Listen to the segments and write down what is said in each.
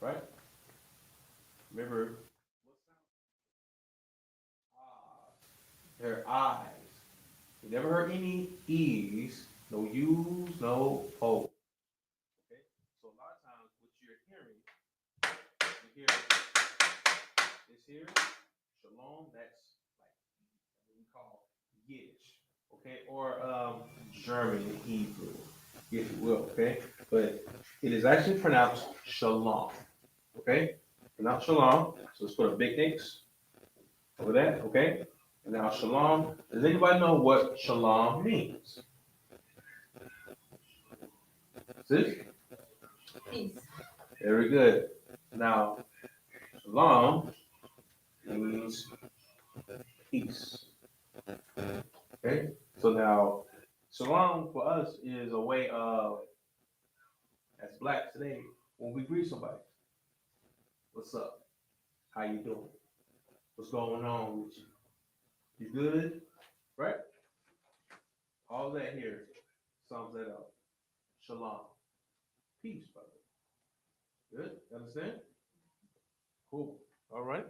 right? Remember, what sound? Their eyes. You never heard any E's, no U's, no O's. Okay? So a lot of times what you're hearing, you hear this here, shalom, that's like what we call Yiddish, okay? Or German Hebrew, if you will, okay? But it is actually pronounced shalom, okay? Pronounced shalom. So let's put a big X over that, okay? And now shalom. Does anybody know what shalom means? Sis? Peace. Very good. Now, shalom means peace. Okay? So now, shalom for us is a way of, as blacks today, when we greet somebody, what's up? How you doing? What's going on with you? You good? Right? All that here sums that up. Shalom. Peace, brother. Good? You understand? Cool. All right.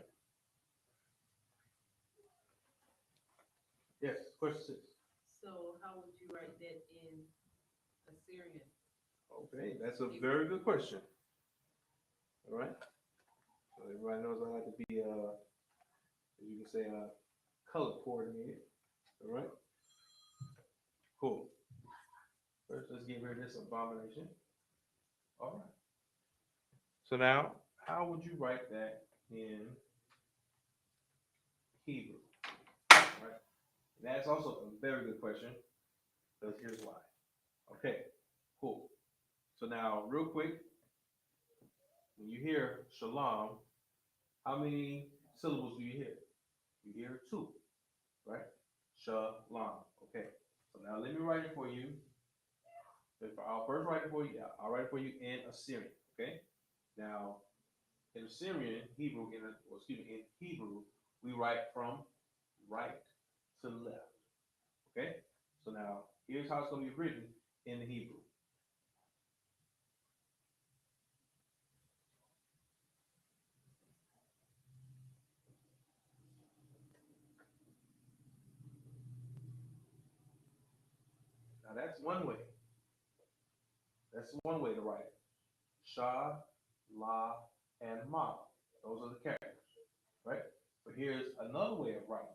Yes, question 6. So how would you write that in Assyrian? Okay, that's a very good question. All right. So everybody knows I like to be, as you can say, color coordinated. All right. Cool. First, let's get rid of this abomination. All right. So now, how would you write that in Hebrew? All right. And that's also a very good question, because here's why. Okay. Cool. So now, real quick, when you hear shalom, how many syllables do you hear? You hear 2, right? Shalom. Okay. So now let me write it for you. I'll first write it for you. Yeah, I'll write it for you in Assyrian. Okay. Now, in Assyrian, Hebrew, in Hebrew, we write from right to left. Okay. So now, here's how it's going to be written in the Hebrew. Now, that's one way. That's one way to write it. Shah, La, and Ma. Those are the characters, right? But here's another way of writing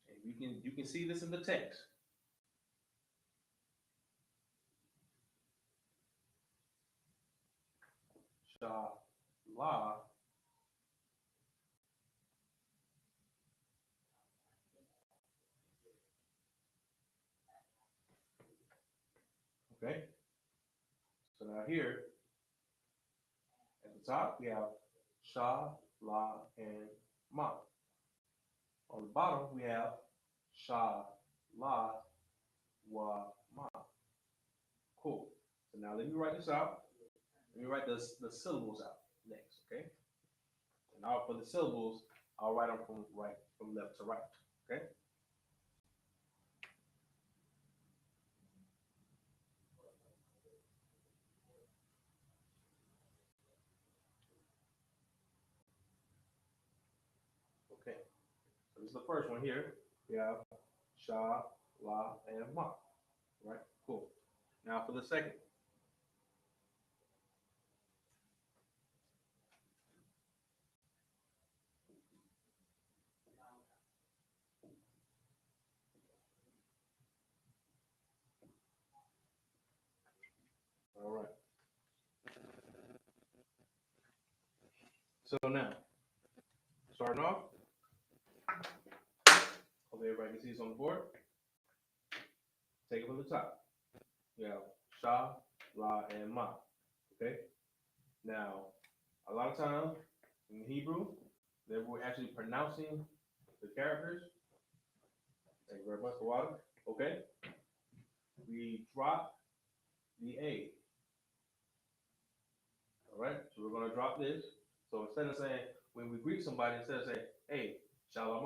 it. And you can see this in the text. Shah, La, okay? So now here, at the top, we have Shah, La, and Ma. On the bottom, we have Shah, La, Wa, Ma. Cool. So now let me write this out. Let me write the syllables out next, okay? And now for the syllables, I'll write them from left to right, okay? Okay. So this is the first one here. We have Shah, La, and Ma. Right? Cool. Now for the second. All right. So now, starting off, hope everybody can see this on the board. Take it from the top. You have Shah, La, and Ma. Okay? Now, a lot of times in Hebrew, that we're actually pronouncing the characters. Thank you very much for water. Okay? We drop the A. All right? So we're going to drop this. So instead of saying, when we greet somebody, instead of saying, hey, Shalom,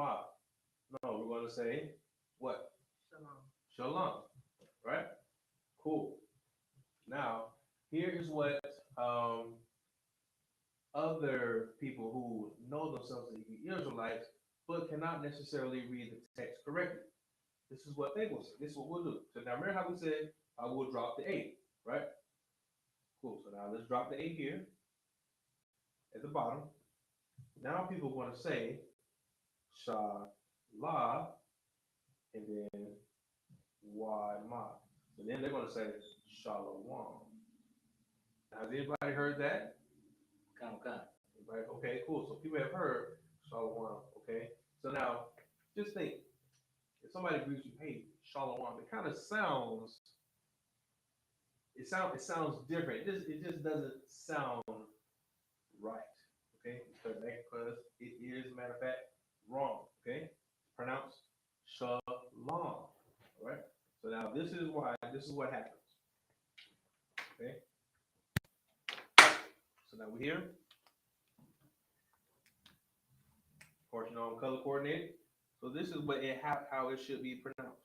no, we're going to say, what? Shalom. Shalom. Right? Cool. Now, here is what other people who know themselves to be Israelites but cannot necessarily read the text correctly. This is what they will say. This is what we'll do. So now remember how we said I will drop the 8, right? Cool. So now let's drop the 8 here at the bottom. Now people want to say Shala and then Wama. So then they're going to say Shalom. Now, has anybody heard that? Come. Right? Okay, cool. So people have heard Shalom. Okay. So now, just think, if somebody greets you, hey, Shalom, it kind of sounds. It sounds different. It just doesn't sound right. Okay, because it is, matter of fact, wrong. Okay, pronounced Shalom. All right. So now this is what happens. Okay. So now we're here. Of course, you know I'm color coordinated. So this is how it should be pronounced.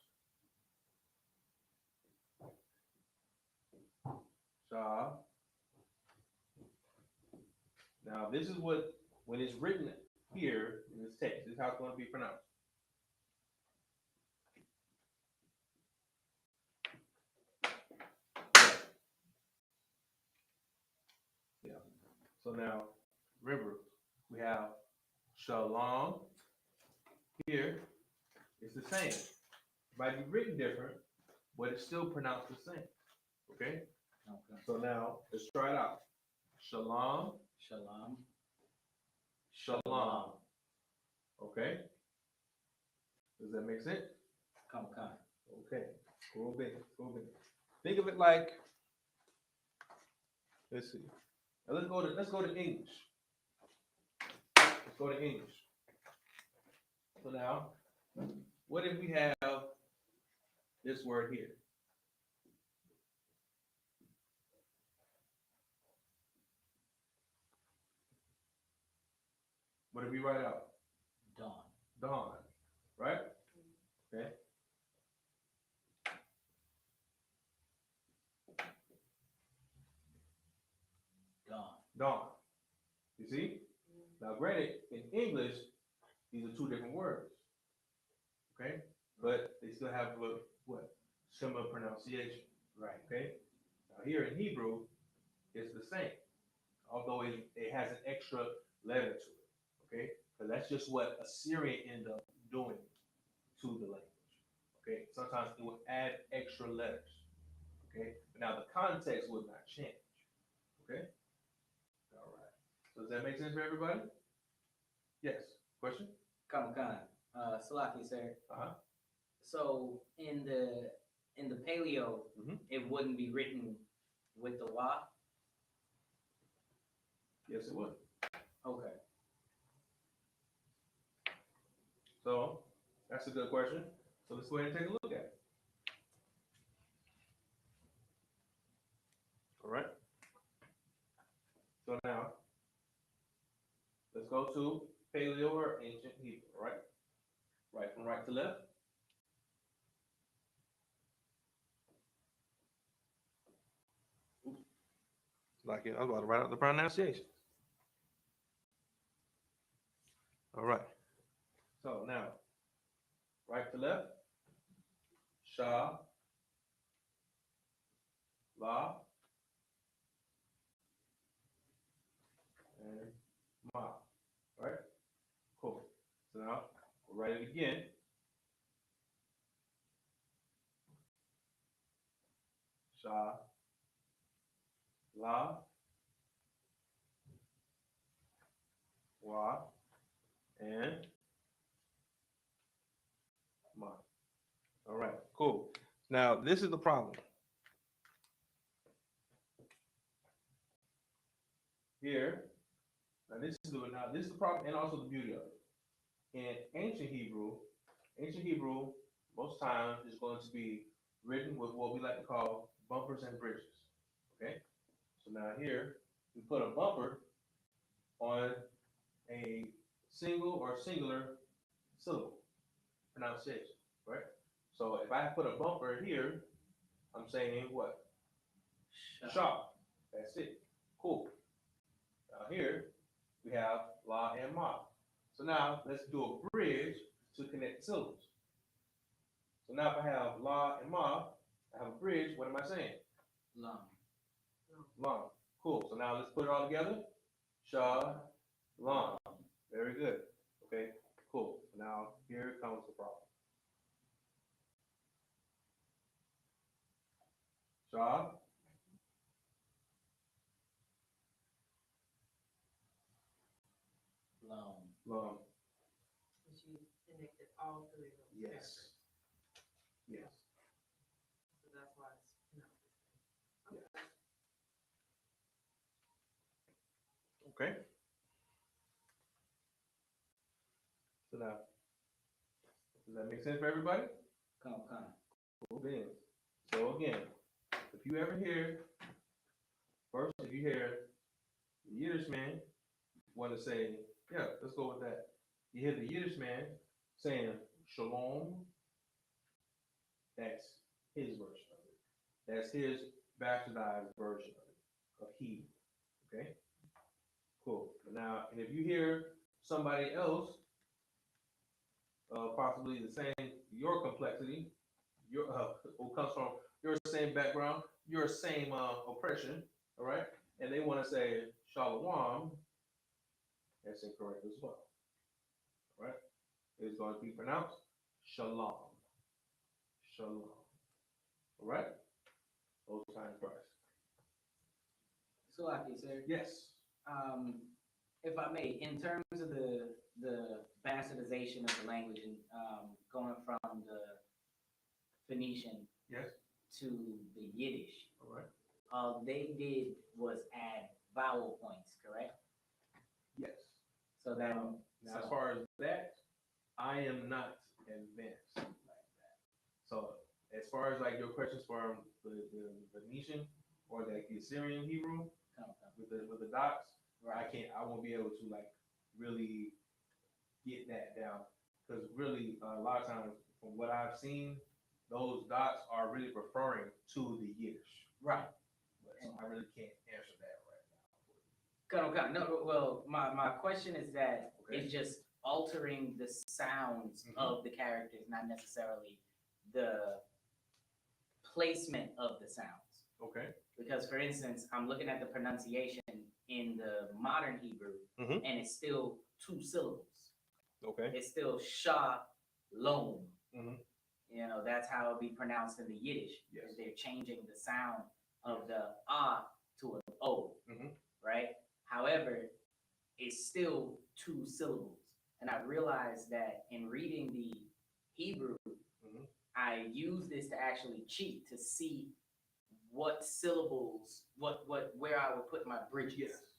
Sha. Now this is what, when it's written here in this text, this is how it's going to be pronounced. Yeah. So now, remember, we have Shalom here. It's the same. It might be written different, but it's still pronounced the same. Okay? Okay. So now, let's try it out. Shalom. Shalom. Shalom. Okay? Does that make sense? Come. Okay. Cool bit. Think of it like, let's see. Now let's go to English. Let's go to English. So now, what if we have this word here? What did we write out? Dawn, right? Okay. Dawn. You see? Now, granted, in English, these are two different words. Okay? But they still have what? Similar pronunciation. Right. Okay? Now, here in Hebrew, it's the same, although it has an extra letter to it. Okay? Because that's just what Assyrian ended up doing to the language. Okay? Sometimes it would add extra letters. Okay? But now the context would not change. Okay? All right. So does that make sense for everybody? Yes. Question? Come. Salaki, sir. So in the paleo, it wouldn't be written with the wa. Yes, it would. Okay. So that's a good question. So let's go ahead and take a look at it. All right. So now let's go to Paleo or Ancient Hebrew. All right. Right from right to left. Oops. Like it, I was about to write out the pronunciation. All right. So now, right to left. Sha, La, and Ma. All right. Cool. So now we'll write it again. Sha, La, Wa, and Ma. All right, cool. Now, this is the problem. Here, now this is the problem and also the beauty of it. In ancient Hebrew, most times is going to be written with what we like to call bumpers and bridges. Okay? So now here, we put a bumper on a single or singular syllable pronunciation, right? So if I put a bumper here, I'm saying what? Sha. That's it. Cool. Now here we have la and ma. So now let's do a bridge to connect the syllables. So now if I have la and ma, I have a bridge. What am I saying? Long. Long. Cool. So now let's put it all together. Sha, long. Very good. Okay, cool. Now here comes the problem. Sha, Long. long. But you connected all three of those. Yes. Yes. So that's why it's not the same. Okay. So now, does that make sense for everybody? Come. Cool beans. So again, if you ever hear, first, if you hear the Yiddish man want to say, yeah, let's go with that. You hear the Yiddish man saying shalom, that's his version of it. That's his bastardized version of Hebrew. Okay? Cool. Now, and if you hear somebody else, possibly the same, your complexity, your who comes from your same background, your same oppression, all right, and they want to say shalom, that's incorrect as well. All right, it's going to be pronounced shalom, shalom. All right, those times Christ. Salaki, sir. Yes. If I may, in terms of the bastardization of the language and going from the Phoenician Yes. to the Yiddish, All right. all they did was add vowel points, correct? Yes. So that Now, as far as that, I am not advanced like that. So, as far as like your questions for the Venetian or like the Assyrian Hebrew with the dots, right. I won't be able to like really get that down because really a lot of times from what I've seen, those dots are really referring to the Yiddish. Right. But, so I really can't answer that right now. No, well, my question is that Okay. it's just altering the sounds of the characters, not necessarily the placement of the sounds. Okay. Because, for instance, I'm looking at the pronunciation in the modern Hebrew, and it's still two syllables. Okay. It's still shalom. You know, that's how it'll be pronounced in the Yiddish. Yes. Because they're changing the sound of the ah to an o, right? However, it's still two syllables. And I realized that in reading the Hebrew, I use this to actually cheat to see what syllables, where I would put my bridges. Yes.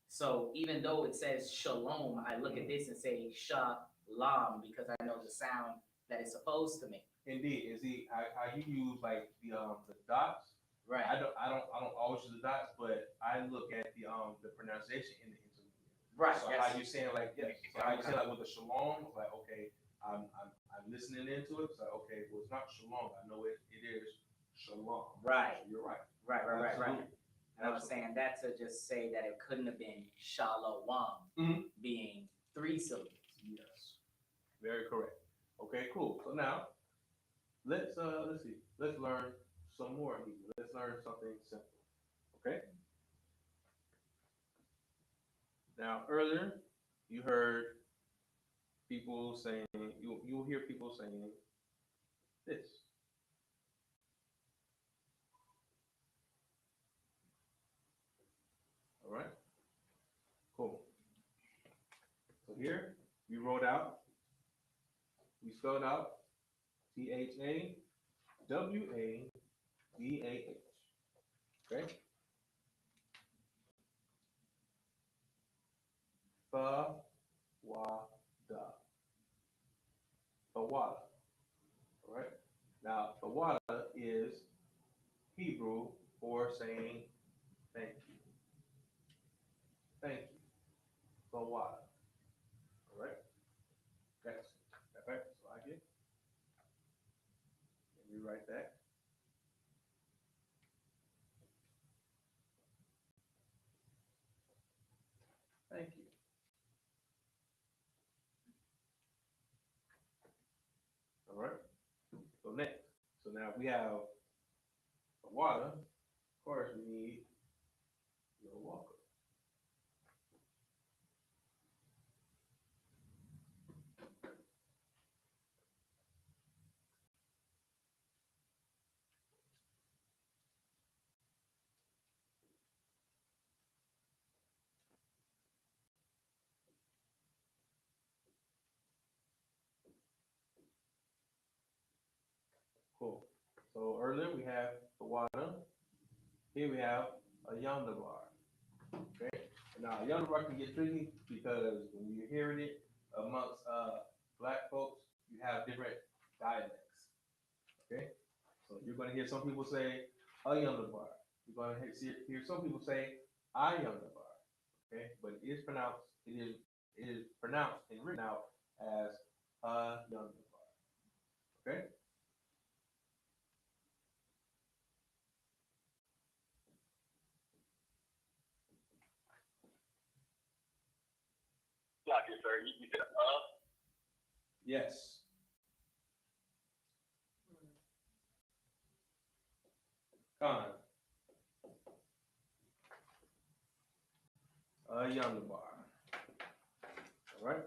So even though it says shalom, I look at this and say shalom because I know the sound that it's supposed to make. Indeed. And see how you use like the dots. Right. I don't always use the dots, but I look at the pronunciation in the interlinear. Right. So yes. how you saying like this? So how you saying like with the shalom? It's like okay, I'm listening into it. So okay, well it's not shalom. I know it is shalom. Right. So you're right. Right. Absolutely. And I was saying that to just say that it couldn't have been shalom being three syllables. Yes. Very correct. Okay, cool. So now let's see. Let's learn some more Hebrew. Let's learn something simple. Okay? Now earlier you heard people saying you'll hear people saying this. All right? Cool. So here we spelled out THAWADAH. Okay? Tawada. Tawada. All right? Now, tawada is Hebrew for saying thank you. Thank you. Tawada. All right? Okay. Okay. So I get. Let me write that. All right. So next. So now if we have the water, of course we need your walker. Cool. So earlier we have the water. Here we have a yonder bar. Okay. Now a yonder bar can get tricky because when you're hearing it amongst black folks, you have different dialects. Okay. So you're going to hear some people say a yonder bar. You're going to hear some people say I yonder bar. Okay. But it is pronounced and written out as a yonder bar. Okay. Got you, sir. You said Yes. Con. A yonder bar. All right.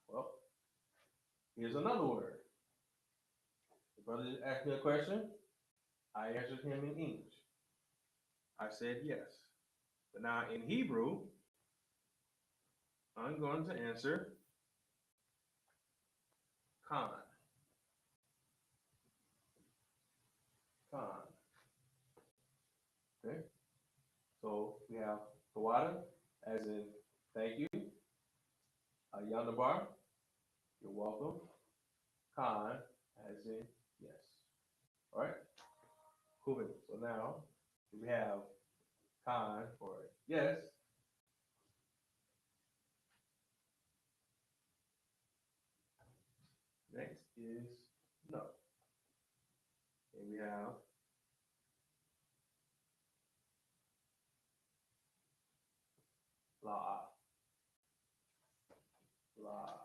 Well, here's another word. The brother asked me a question. I answered him in English. I said yes. But now in Hebrew, I'm going to answer Khan. Khan. Okay. So we have Tawada as in thank you. Yandabar, you're welcome. Khan as in yes. All right. Cool. So now we have Khan for yes. Next is no. And we have la. La.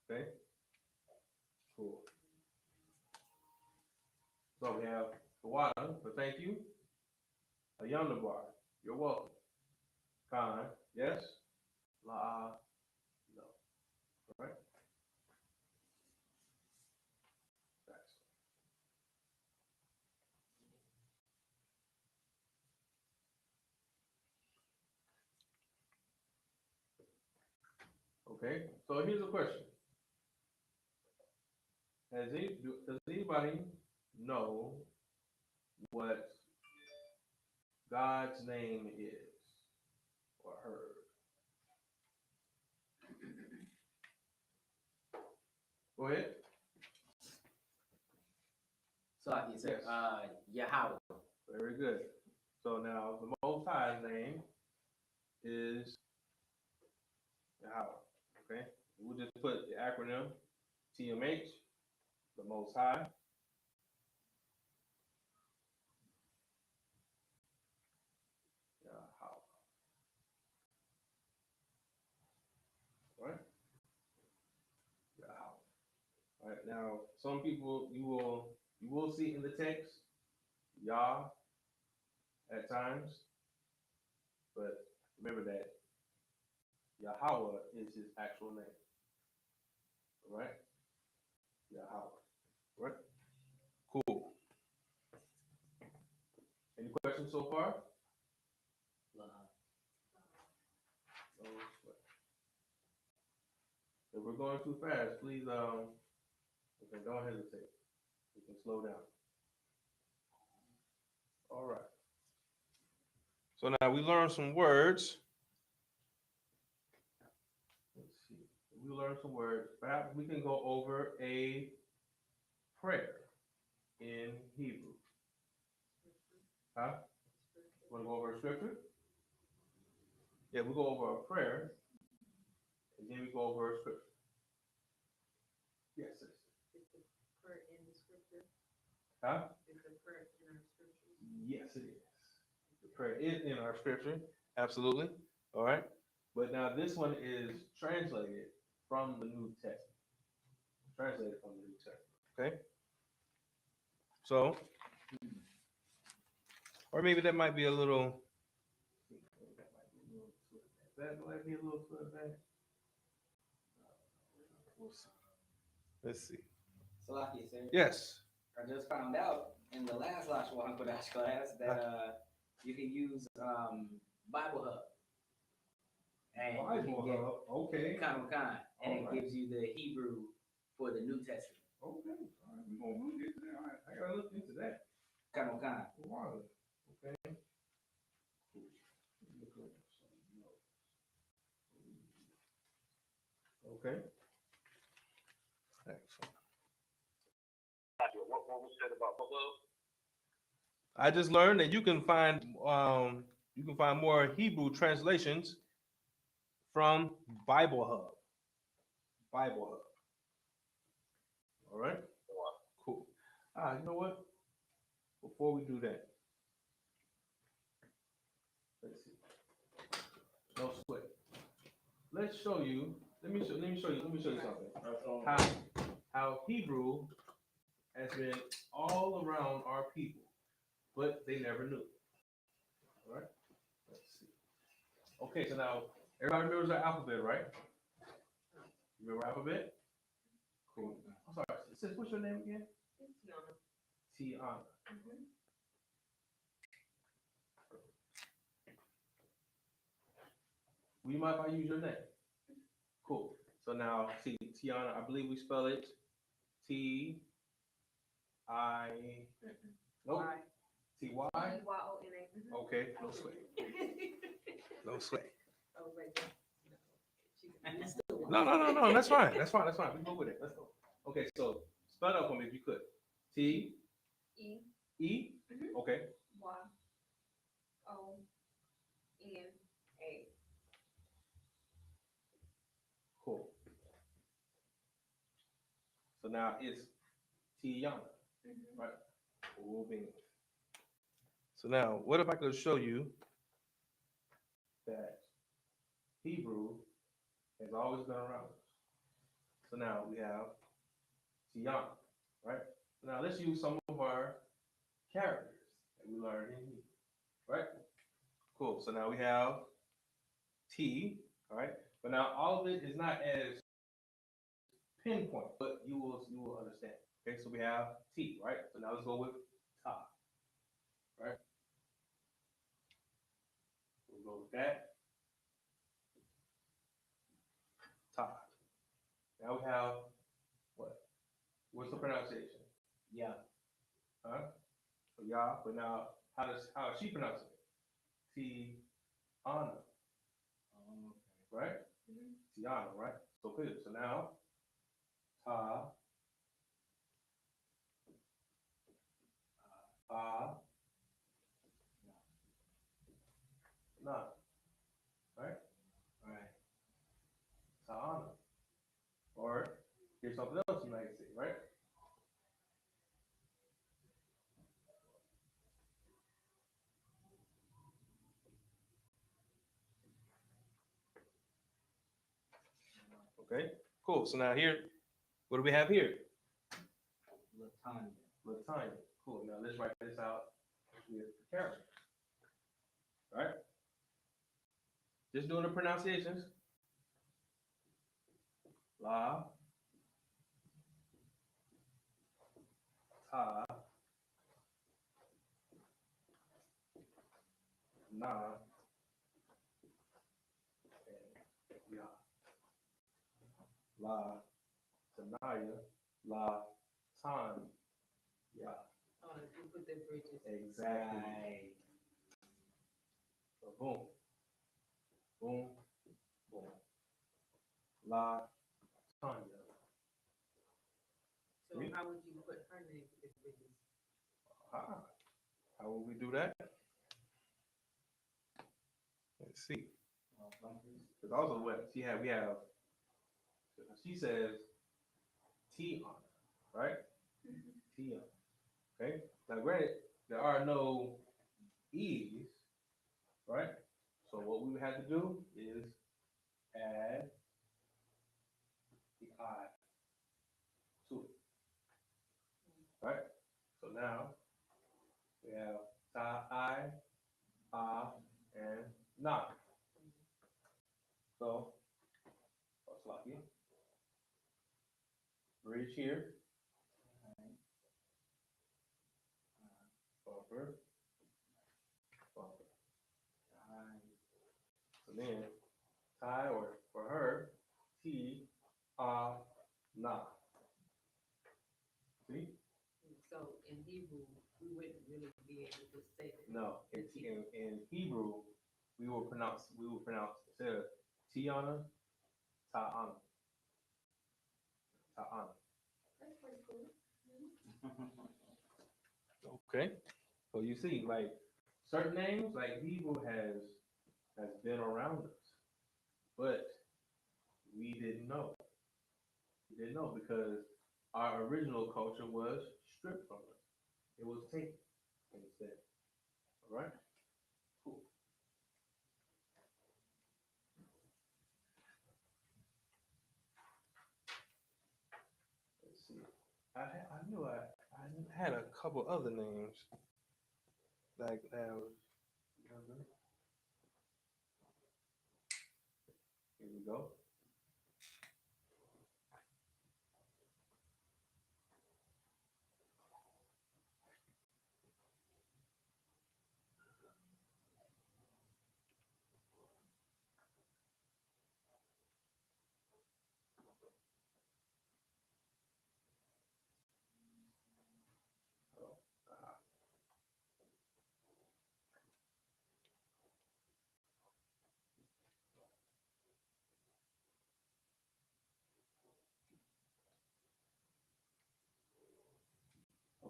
Okay. Cool. So we have the water for thank you. A yonder bar, you're welcome. Khan, yes. La, no. All right. Okay. So here's a question. Does anybody know what God's name is or heard? Go ahead. So I can say, Yes. Yahweh. Very good. So now the Most High's name is Yahweh. Okay. We'll just put the acronym TMH, the Most High. Yahweh. Right? Yahweh. All right. Now, some people you will see in the text Yah at times, but remember that Yahweh is his actual name. All right? Yahweh. All right? Cool. Any questions so far? No sweat. If we're going too fast, please okay, don't hesitate. You can slow down. All right. So now we learned some words. Let's see. We learned some words. Perhaps we can go over a prayer in Hebrew. Huh? Want to go over a scripture? Yeah, we go over a prayer, and then we go over a scripture. Yes, sis. Is the prayer in the scripture? Huh? Is the prayer in our scripture? Yes, it is. The prayer is in our scripture. Absolutely. All right. But now this one is translated from the New Testament. translated from the New Testament. Okay. So, or maybe that might be a little. That might be a little further back. We'll see. Let's see. Salaki, sir. Yes. I just found out in the last Lashawan Qadash class that you can use Bible Hub. And Bible Hub. Okay. Kan, and All it right. gives you the Hebrew for the New Testament. Okay. All right. We're gonna get to that. All right. I gotta look into that. Kan. Wow. Okay. Okay. Excellent. What was said about Buffalo? I just learned that you can find more Hebrew translations from Bible Hub. Bible Hub. All right. Cool. You know what? Before we do that, let's see. No sweat. Let's show you. Let me show you something. How Hebrew has been all around our people, but they never knew. All right. Let's see. Okay, so now everybody remembers our alphabet, right? You remember our alphabet? Cool. I'm sorry. Sis, what's your name again? Tiana. Tiana. Will you mind if I use your name? Cool. So now, see, Tiana, I believe we spell it T I. Nope. T-Y. T-Y-O-N-A. Okay, no sweat. No sweat. I was like, No. That's fine. That's fine. We go with it. Let's go. Okay, so spell it out for me if you could. T E. E. Okay. Y-O-N-A. Cool. So now it's Tiana, right? Cool beans. So now, what if I could show you that Hebrew has always been around us? So now we have Tiana, right? So now let's use some of our characters that we learned in Hebrew, right? Cool. So now we have T, all right? But now all of it is not as pinpoint, but you will understand. Okay, so we have T, right? So now let's go with Ta, right? We'll go with that. Ta. Now we have what? What's the pronunciation? Yeah. Huh? So yeah, but now how is she pronounce it? Tiana, right? Tiana, right? So good. So now Ta. Na, right? All right. Ta'ana. Or here's something else you might say, right? Okay, cool. So now here, what do we have here? Latanya. Cool. Now let's write this out with the characters. All right? Just doing the pronunciations. La, ta, na, and ya. La, Tanaya, la, tan, ya. Oh, you put the bridges. Exactly. Right. So boom, boom, boom. La, Tanya. So how would you put her name with the bridges? How will we do that? Let's see. Because also what we have, she says T on it, right? T on it. Okay. Now granted, there are no E's, right? So what we would have to do is add the I. now we have I, and na. So, what's lucky? Bridge here. Bumper. Bumper. So then, tie or for her, T, na. See? So in Hebrew, we wouldn't really be able to say that. No, in Hebrew, we will pronounce instead of Tiana, Ta'ana. Ta'ana. That's pretty cool. Okay. So you see, like certain names, like Hebrew has been around us, but we didn't know. We didn't know because our original culture was stripped from us. It was taken instead. All right. Cool. Let's see. I knew I had a couple other names like that was. Here we go.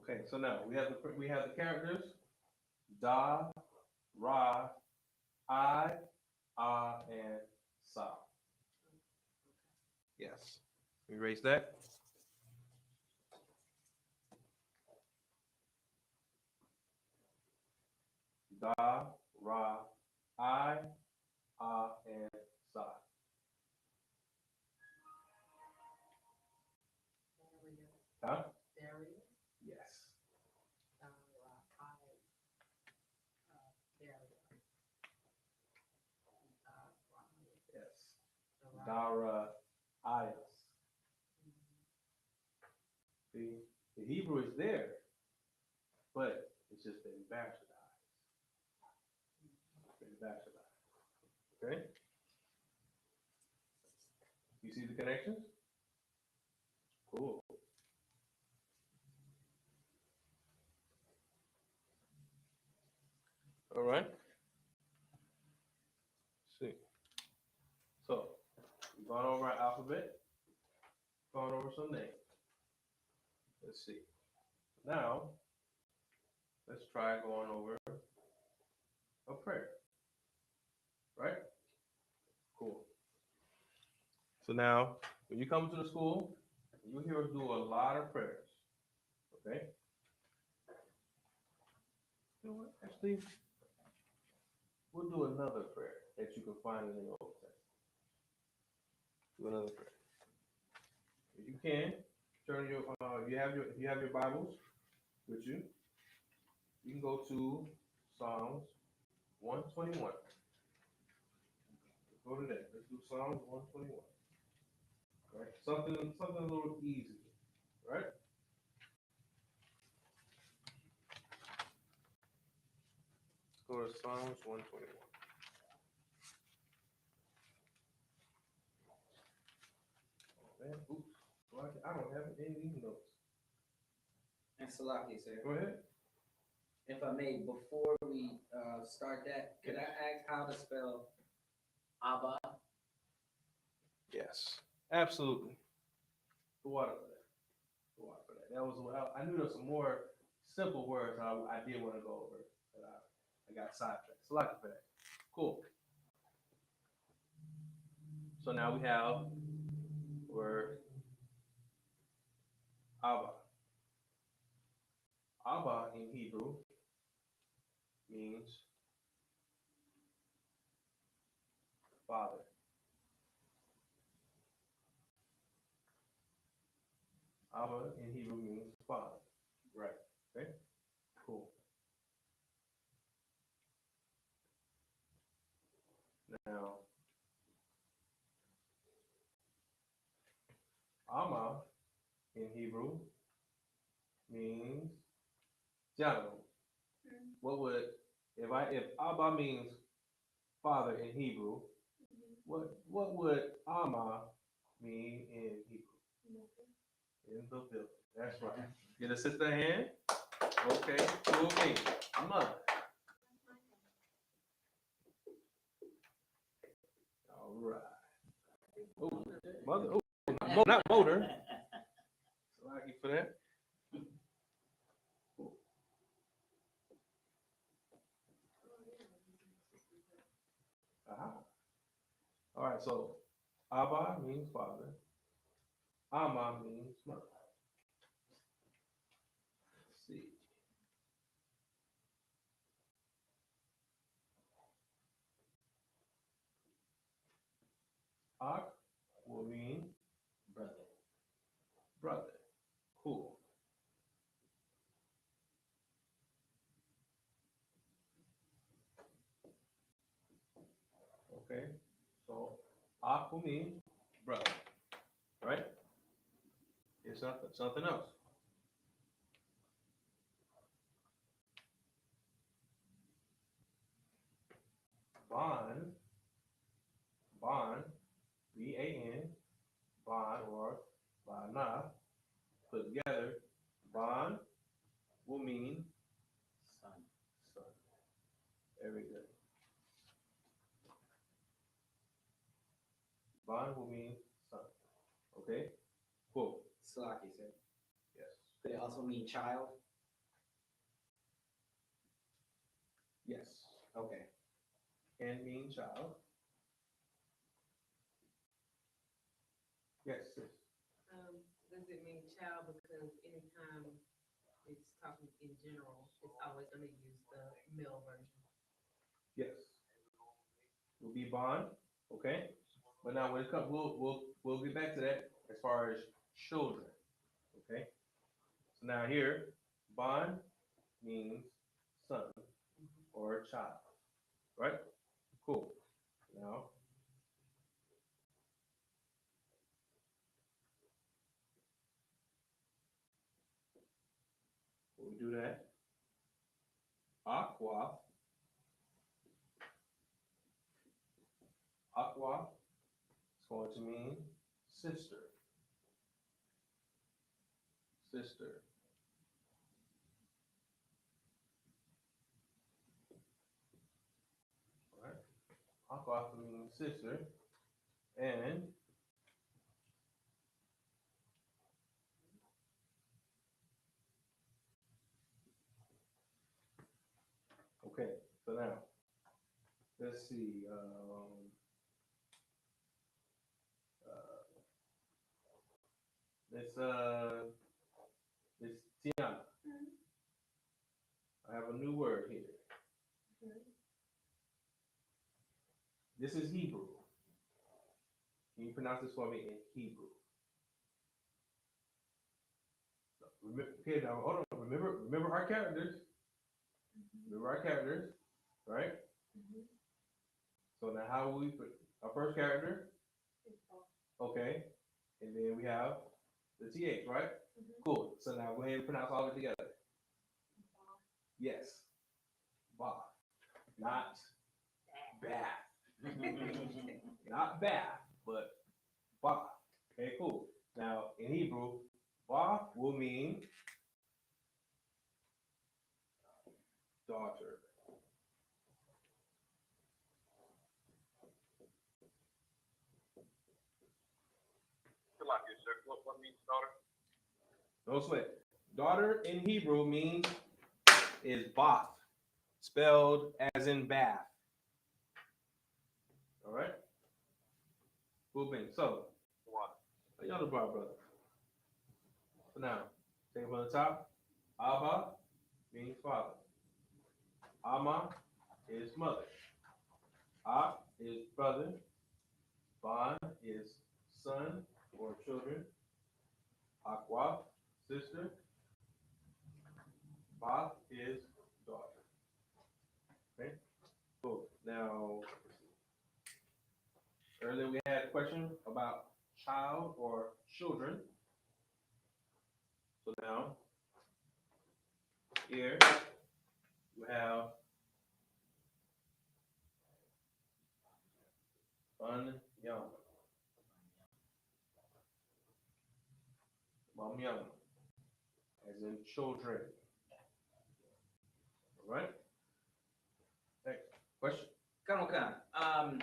Okay, so now we have the characters da, ra, I, and sa. Yes. Erase that. Da, ra, I, and sa. Huh? Darius, Yes. Yes. Dara, Ias. See, the Hebrew is there, but it's just been bastardized. Okay? You see the connections? Cool. All right. Let's see. So, we've gone over our alphabet, gone over some names. Let's see. Now, let's try going over a prayer. Right? Cool. So now, when you come to the school, you hear us do a lot of prayers. Okay? You know what? Actually, we'll do another prayer that you can find in the Old Testament. Do another prayer. If you can, turn your if you have your Bibles with you, you can go to Psalms 121. Go to that. Let's do Psalms 121. Right? Something a little easy. Right? Go to Psalms 121. Oh, man, oops. I don't have any of these notes. And Salaki, sir. Go ahead. If I may, before we start that, could I ask how to spell Abba? Yes, absolutely. The water for that. The water for that. That was I knew there was some more simple words I did want to go over, but I got sidetracked. So like for that. Cool. So now we have word Abba. Abba in Hebrew means father. Abba in Hebrew means father. Right. Okay. Cool. Now, Ama in Hebrew means gentleman. What would if Abba means father in Hebrew, what would Ama mean in Hebrew? In the building. That's right. Get a sister hand. Okay, cool me. Ama. All right. Oh, mother. Oh, not motor. Lucky for that. Cool. All right, so Abba means father. Ama means mother. Let's see. Ak will mean Brother. brother. Cool. Okay. So Ak will mean brother. Right? It's something else. Bond, bond, B-A-N, bond or bana, put together, bond will mean Son. son. Very good. Bond will mean son. Okay? Cool. Slaki said. Yes. Could it also mean child? Yes. Okay. Can mean child. Yes, sis. Does it mean child because anytime it's talking in general, it's always gonna use the male version? Yes. Will be bond. Okay? But now when it comes, we'll get back to that as far as children. Okay? So now here, bond means son or child. Right? Cool. Now, when we do that, aqua is going to mean sister. Sister. All right? Aqua means sister. And okay, so now let's see. It's Tiana. I have a new word here. This is Hebrew. Can you pronounce this for me in Hebrew? Okay, now hold on. Remember our characters. Remember our characters, right? So now how will we put our first character? Okay, and then we have the TH, right? Cool. So now go ahead and pronounce all of it together. Yes. Ba. Not bath. Not bath, but ba. Okay, cool. Now in Hebrew, ba will mean daughter. What means daughter? No sweat. Daughter in Hebrew means is bath, spelled as in bath. All right. Cool bean. So, What? y'all the brother. So now, take it from the top. Abba means father. Ama is mother. Ak is brother. Ban is son or children. Aqua, sister. Ba is daughter. Okay, cool. Now, earlier we had a question about child or children. So now, here we have Young. Young, as in children. All right. Next question. Come on.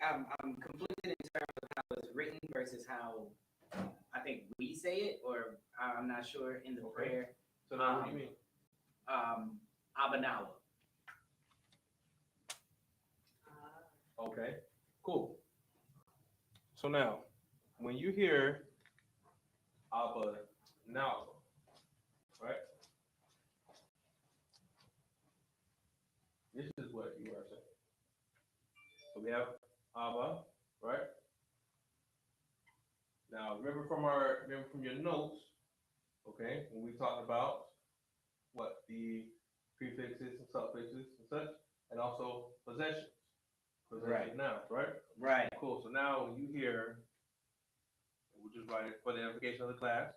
I'm conflicted in terms of how it's written versus how I think we say it, or I'm not sure in the Okay. prayer. So now, what do you mean? Abanawa. Okay, cool. So now, when you hear Abba now, right? This is what you are saying. So we have Abba, right? Now remember from your notes, okay, when we talked about what the prefixes and suffixes and such, and also possessions. Right. Nouns, right? Right. Cool. So now when you hear, we'll just write it for the edification of the class.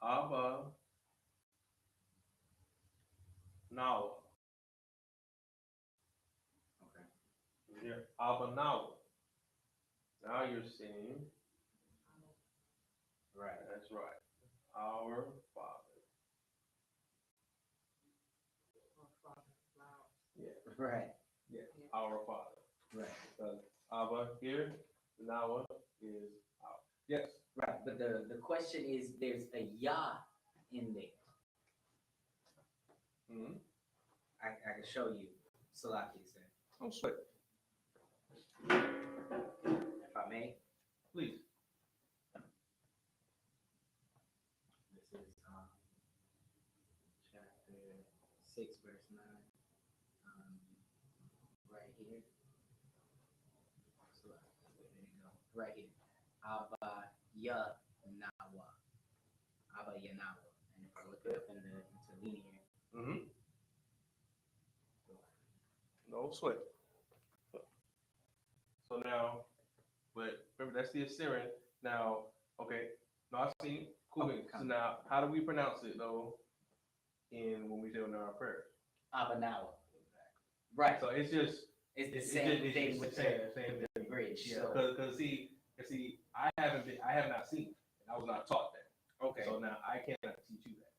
Abba now. Okay. You hear Abba now. Now you're saying, Right. that's right, our Father. Yeah. Right. Yeah. Our Father. Right. Abba here, Nawa is out. Yes. Right. But the question is, there's a Yah in there. Mm-hmm. I can show you. Salaki said. Oh, sweet. If I may. Please. This is chapter 6, verse 9. Right here. So, where did it go? Right here. Abba Ya Nawa. Abba Ya Nawa. And if I look it up in the interlinear. Mm-hmm. No sweat. So now, but remember that's the Assyrian. Now, okay. No, I've seen cool. Okay, So now, how do we pronounce it though? When we say in our prayers. Abba Nawa. Right. So it's just it's the same thing with the same thing. bridge. Yeah. So. Because see, I have not seen it. And I was not taught that. Okay. So now I cannot teach you that.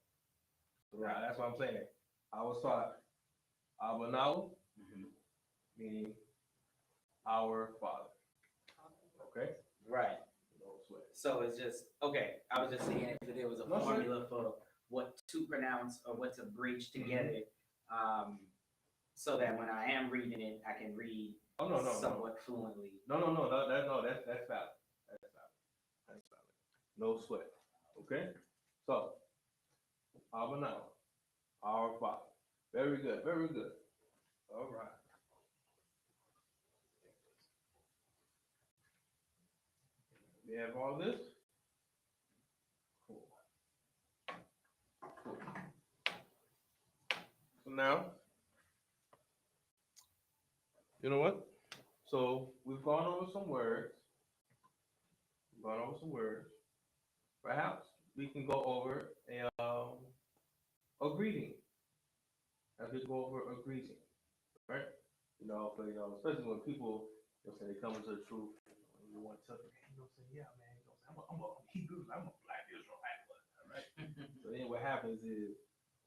So right. That's what I'm saying. I was taught Abba Nawa, meaning our Father. Okay. Right. No sweat. So it's just okay. I was just saying if there was a formula for what to pronounce or what to bridge together, so that when I am reading it, I can read somewhat fluently. That's valid. That's valid. No sweat. Okay. So, Abba now, our Father. Very good. Very good. All right. We have all this. Cool. So now, you know what? So we've gone over some words. Perhaps we can go over a greeting. As we go over a greeting, right? Especially when people, say they come into the truth, you want to tell them, say, yeah, man, I'm a Hebrew, I'm a Black Israelite, right? So then what happens is,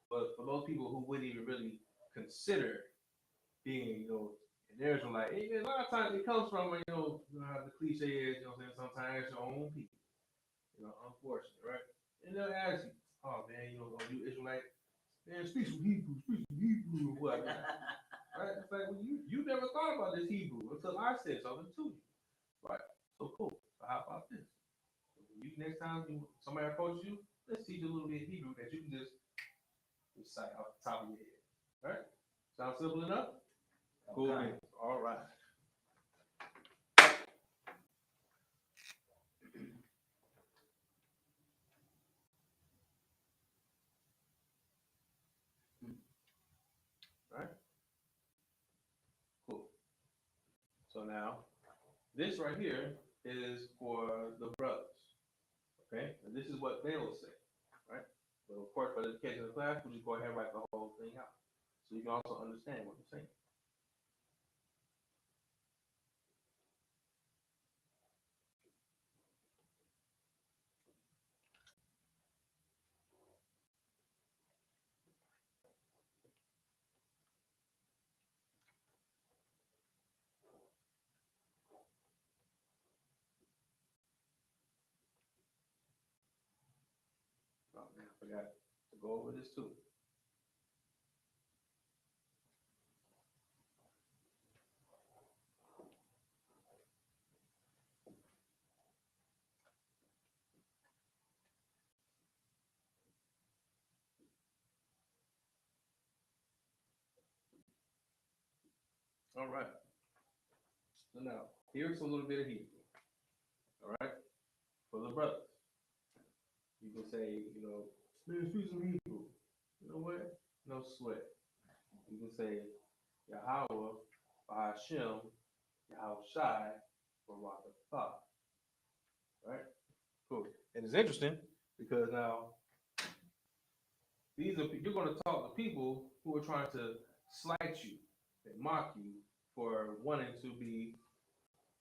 but for those people who wouldn't even really consider being, an Israelite, a lot of times it comes from, how the cliche is, sometimes your own people, unfortunately, right? And they'll ask you, oh man, are you Israelite? Man, speak some Hebrew, or what? Right? It's like, well, you never thought about this Hebrew until I said something to you. Right? So cool. So how about this? Next time somebody approaches you, let's teach you a little bit of Hebrew that you can just recite off the top of your head. All right? Sound simple enough? Cool. Okay. All right. So now, this right here is for the brothers. Okay, and this is what they'll say, right? But of course, for the education of the class, we just go ahead and write the whole thing out, so you can also understand what I'm saying. Oh man, I forgot to go over this too. All right. So now, here's a little bit of Hebrew. All right, for the brothers, you can say, man, speak some Hebrew. You know what? No sweat. You can say Yahweh, Hashem, Yahushai, Barakatah. Right? Cool. And it's interesting because now you're going to talk to people who are trying to slight you and mock you for wanting to be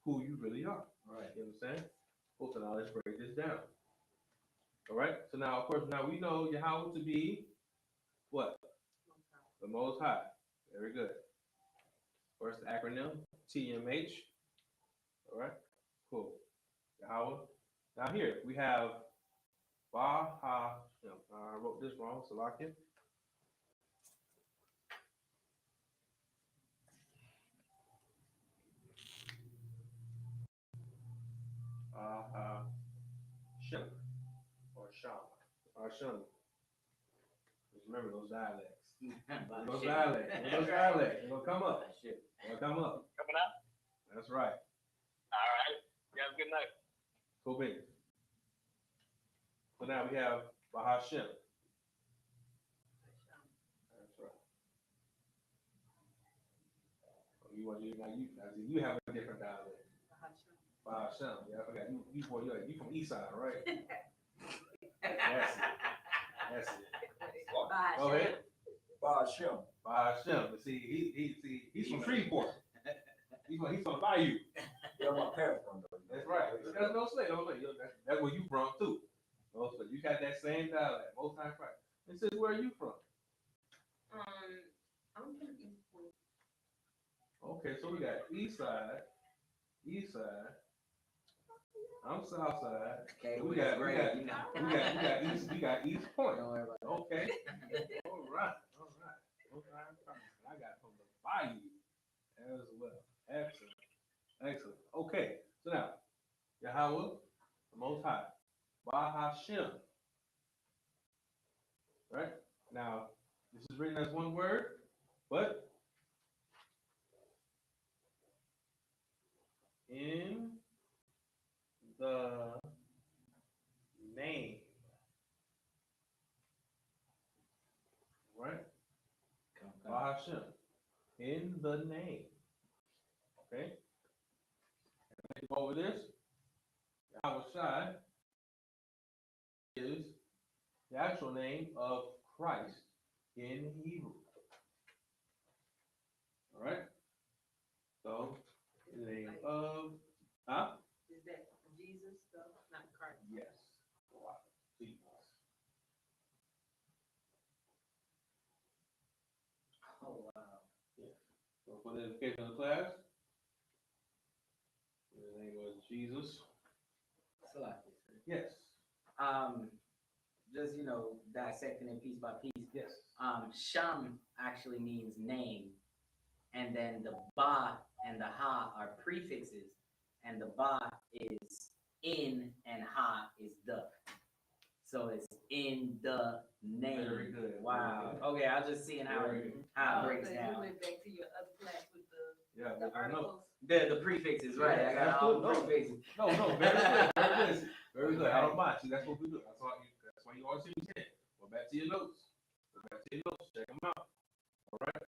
who you really are. All right, you understand? Cool. So now let's break this down. All right. So now, of course, now we know Yahweh to be what? The Most High. Very good. First the acronym TMH. All right. Cool. Yahweh. Now here we have Baha. I wrote this wrong. Salakia. Shem or Sham. Sham. Just remember those dialects. Those dialects. Those dialects. They're gonna come up. They'll come up. Coming out? That's right. All right. You have a good night. Cool beans. So now we have Bahashem. That's right. Oh, you have a different dialect. Bahashem. Yeah, I forgot. You from East Side, right? That's it. Go ahead. Hashem. Bahashem. See, he's from Shreveport. He's from the Bayou. Yeah, my parents from there. That's right. That's no slate. That's where you from too. No slate. You got that same dialect. Most times, right? And says, where are you from? I'm from East Point. Okay, so we got East Side. I'm South Side. Okay, we got East Point. Okay. All right. I got from the Bayou as well. Excellent. Okay. So now, Yahweh, the Most High, Bahashem. Right? Now, this is written as one word, but in the name. Right? Bahashem. In the name. Okay? And go over this. Yahushai is the actual name of Christ in Hebrew. All right? So, in the name of, Is that Jesus stuff, not Christ? yes. Jesus. Oh wow. So for the education of the class, the name was Jesus. Yes. Just dissecting it piece by piece. Yes. Sham actually means name, and then the ba and the ha are prefixes, and the ba is in and ha is the. So it's in the name. Very good. Wow. Very good. Okay, I was just seeing how it breaks So down. you went back to your other class with Yeah, the articles. The prefixes, right? I got all the prefixes. No, very good. Very good. I don't mind. See, that's what we do. That's why you always see me say, go back to your notes. Check them out. All right.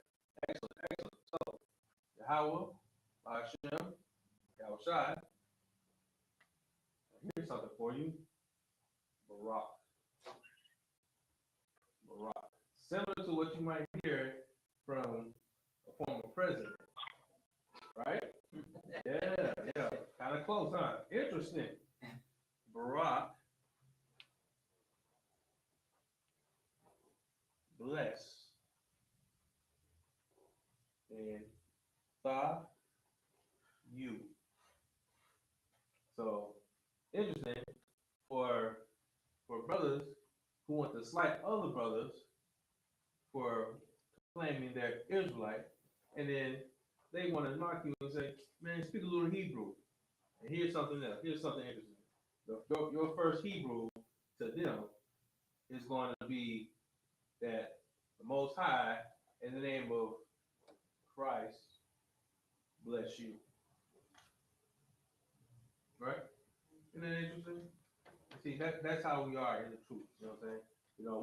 Excellent. So, Yahweh, Hashem, something for you. Barak. Barak. Similar to what you might hear from a former president, right? Yeah, yeah. Kind of close, huh? Interesting. Barak. Bless. And you. So interesting for brothers who want to slight other brothers for claiming they're Israelite, and then they want to knock you and say, "Man, speak a little Hebrew." And here's something else. Here's something interesting. Your first Hebrew to them is going to be that the Most High, in the name of Christ, bless you. Right? Isn't that interesting? See, that's how we are in the truth. You know what I'm saying? You know,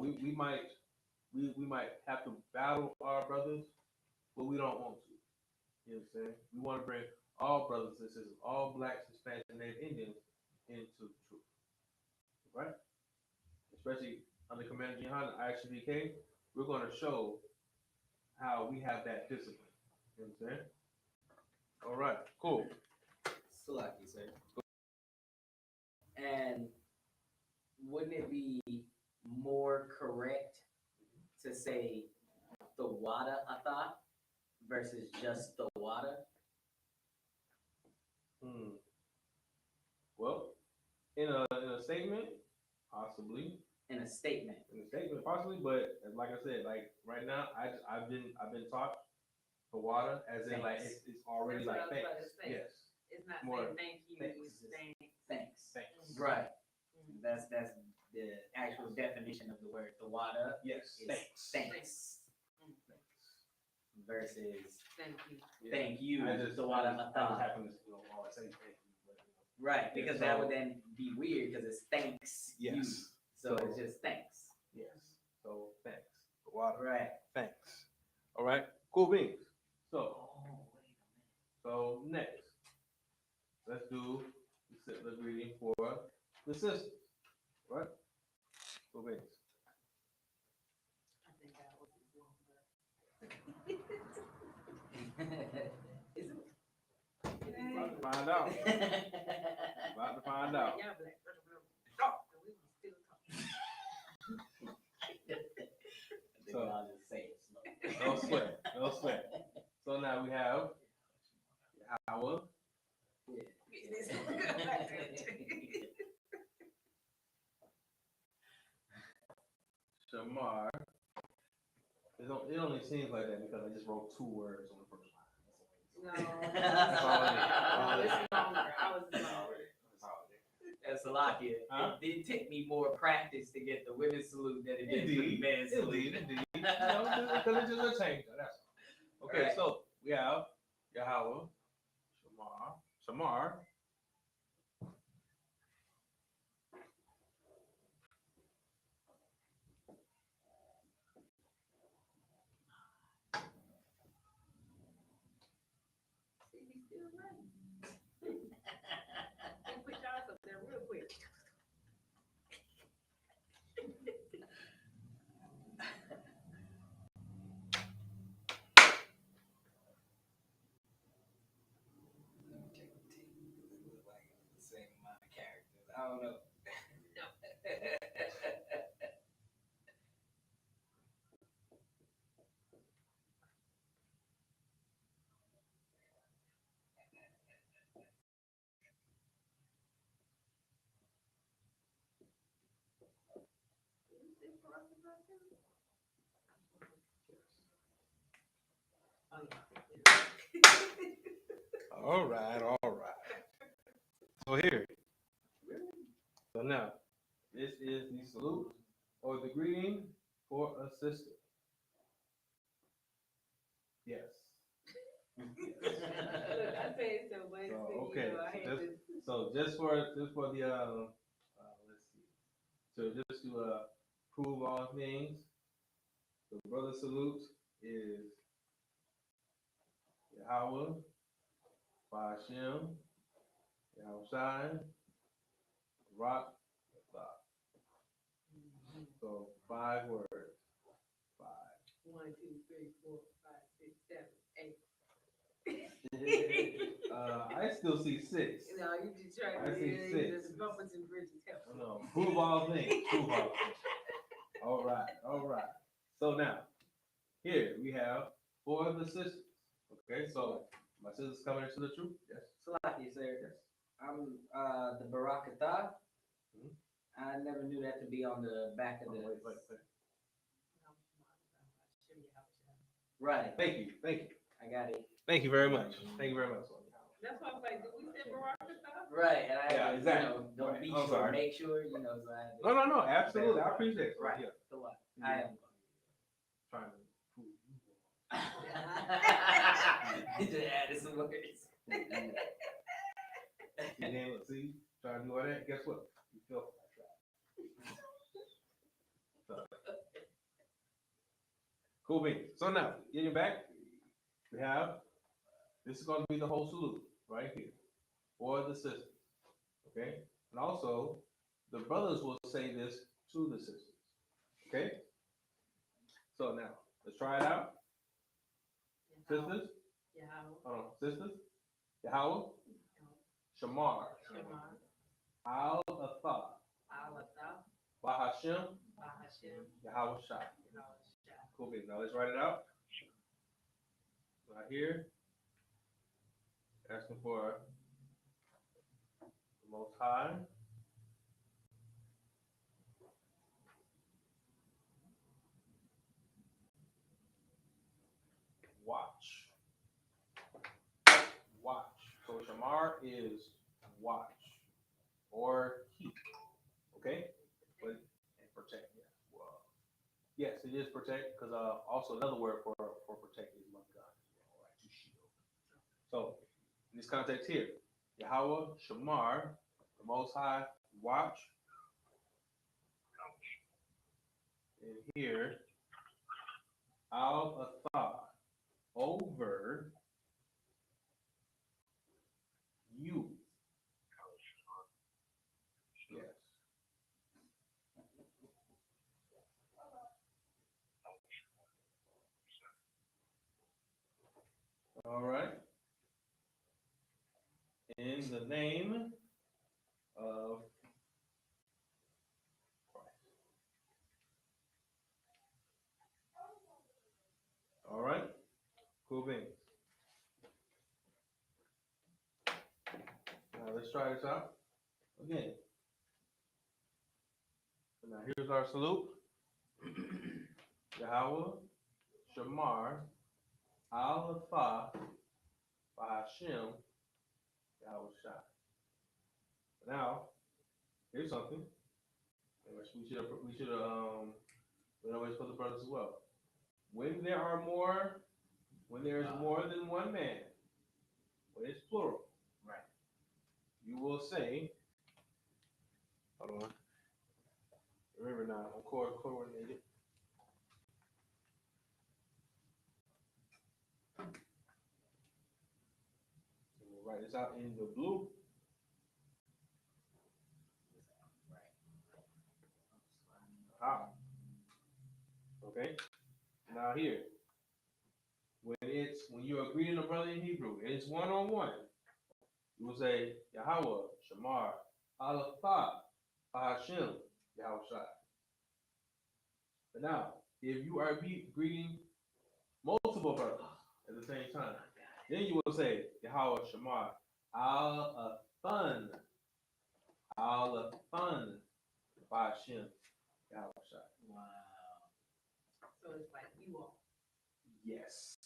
we might have to battle our brothers, but we don't want to. You know what I'm saying? We want to bring all brothers and sisters, all blacks, Hispanics, and Native Indians into the truth. Right? Especially under Commander Jihan, ISUPK, we're going to show how we have that discipline. You know what I'm saying? All right, cool. Salaki, sir. And wouldn't it be more correct to say the wada atha versus just the wada? Well, in a statement, possibly. In a statement. In a statement, possibly, but like I said, like right now, I've been taught the water as in like it's already That's like what I was about thanks. to say. Yes. It's not More saying thank you, thanks. it's saying Thanks. Thanks. Right. Mhm. That's the actual definition of the word. The wada Yes. is Thanks. thanks versus thank you. Yeah. thank you. I just The wada I just atha. happen to always say thank you. Right, because Yeah, that so- would then be weird because it's thanks you. Yes. So So- it's just thanks. Yes. So thanks. The water. Right. Thanks. All right. Cool beans. So Oh, wait a minute. so next, let's do the greeting for the sisters. Right? Cool beans. I think I was wrong, Is it? About to find out. About to find out. Y'all black. Talk. And we gonna still talk. I think I'll just say it slow. No sweat. No sweat. So now we have our Shamar. It only seems like that because I just wrote 2 words on the first line. No. all it is. No, it's longer. I was longer. That's all it is. That's a lot here. Huh? It did take me more practice to get the women's salute than it did for the men's salute. Indeed. You know, because it's just a change. That's all. Okay, Right. so we have Yahweh, Shamar. See, he's still running. They put y'all up there real quick. The same amount of characters. I don't know. All right. So here. So now, this is the salute or the greeting for a sister. Yes. Look, I said so much. So, so okay, You know, I had to. So just for the let's see. So just to prove all things, the brother salute is Yahweh, Hashem, Yahushai, Barak, so 5 words. 5. 1, 2, 3, 4, 5, 6, 7, 8. I still see 6. No, you just trying I to see do 6. the bumpers and bridges help. No, prove all things. Prove all things. All right, all right. So now, here we have 4 of the sisters. Okay, so my sisters coming into the truth. Yes. Salaki, sir. Yes. I'm the Barakatah. Mhm. I never knew that to be on the back of Oh, the. wait. Right. Thank you. Thank you. I got it. Thank you very much. Thank you very much. That's why I was like, did we say Barakatah? Right, and I Yeah, had to, exactly. don't Right. be I'm sure, sorry. make sure, so I had to. No. Absolutely. I appreciate it. Right. Yeah. So what? Yeah. I am. Trying to prove you You just added some words. wrong. And then, see, trying to do all that. Guess what? You feel so, cool beans. So now, getting back, we have, this is going to be the whole salute right here for the sisters. Okay? And also, the brothers will say this to the sisters. Okay? So now, let's try it out. Sisters, hold on, sisters, Yahweh, Shamar, Shema, Al-Athah, Alatah, Bahashem, Bahashem, Yahweh Shai. Yahweh. Cool beans. Now let's write it out. Right here, asking for the Most High. Watch. So Shamar is watch or keep. Okay? But and protect. Yeah. Well, yes, it is protect because also another word for protect is my gun. All right, to shield. So in this context here, Yahweh Shamar, the Most High, watch. And here, Al-Athah, over you. Yes. All right. In the name of Christ. All right. Cool beans. Now let's try this out again. Now here's our salute. Yahweh, Shamar, Al-Athah, Bahashem, Yahweh Shai. Now, here's something. We should we always put the brothers as well. When there's more than one man, when it's plural, Right. you will say, hold on. Remember now, I'm coordinated. So we'll write this out in the blue. Ah. Okay. Now here, when you are greeting a brother in Hebrew, it's one-on-one. You will say Yahweh, Shamar, Al-Athah, Hashem, Yahweh Shai. But now, if you are greeting multiple brothers at the same time, then you will say Yahweh, Shamar, Al-Athon, Hashem, Yahweh Shai. Wow. So it's like you all. Yes.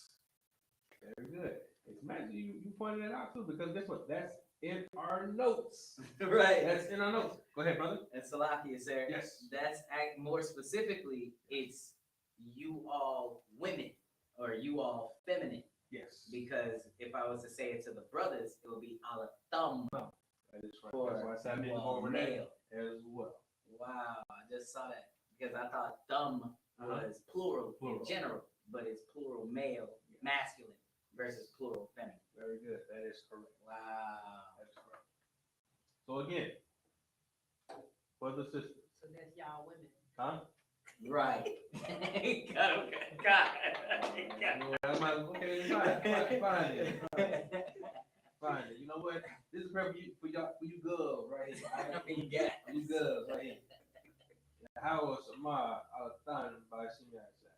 Very good. It's magic. You pointed it out too, because guess what? That's in our notes. Right. That's in our notes. Go ahead, brother. And Salakia, sir. Yes. That's more specifically, it's you all women or you all feminine. Yes. Because if I was to say it to the brothers, it would be ala thumb That is right. for That's why I said I you didn't go all over male. that as well. Wow, I just saw that because I thought thumb was plural, Plural. in general, but it's plural male, masculine versus plural feminine. Very good. That is correct. Wow. That is correct. So again, for the sisters. So that's y'all women. Huh? Right. God. Okay, fine it. Fine it. You know what? This is for you girls right here. You girls right here. How was Samar Al-Than by Shimyasa?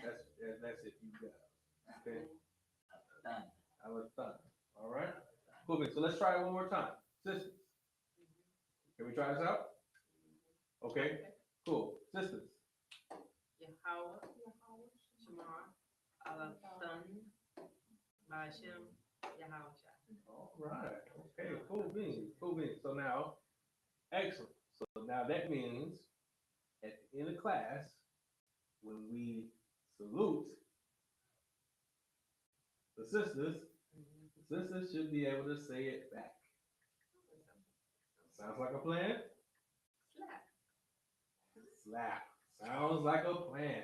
That's it, you girls. Okay? Al-Than. All right? Cool. So let's try it one more time. Sisters. Can we try this out? Okay. Cool. Sisters. Yahweh, Shamar, Allah, Son, Ba'ashem, Yahweh. All right. Okay. Cool beans. Cool beans. So now, excellent. So now that means at the end of class, when we salute the sisters should be able to say it back. Sounds like a plan? Slap. Sounds like a plan.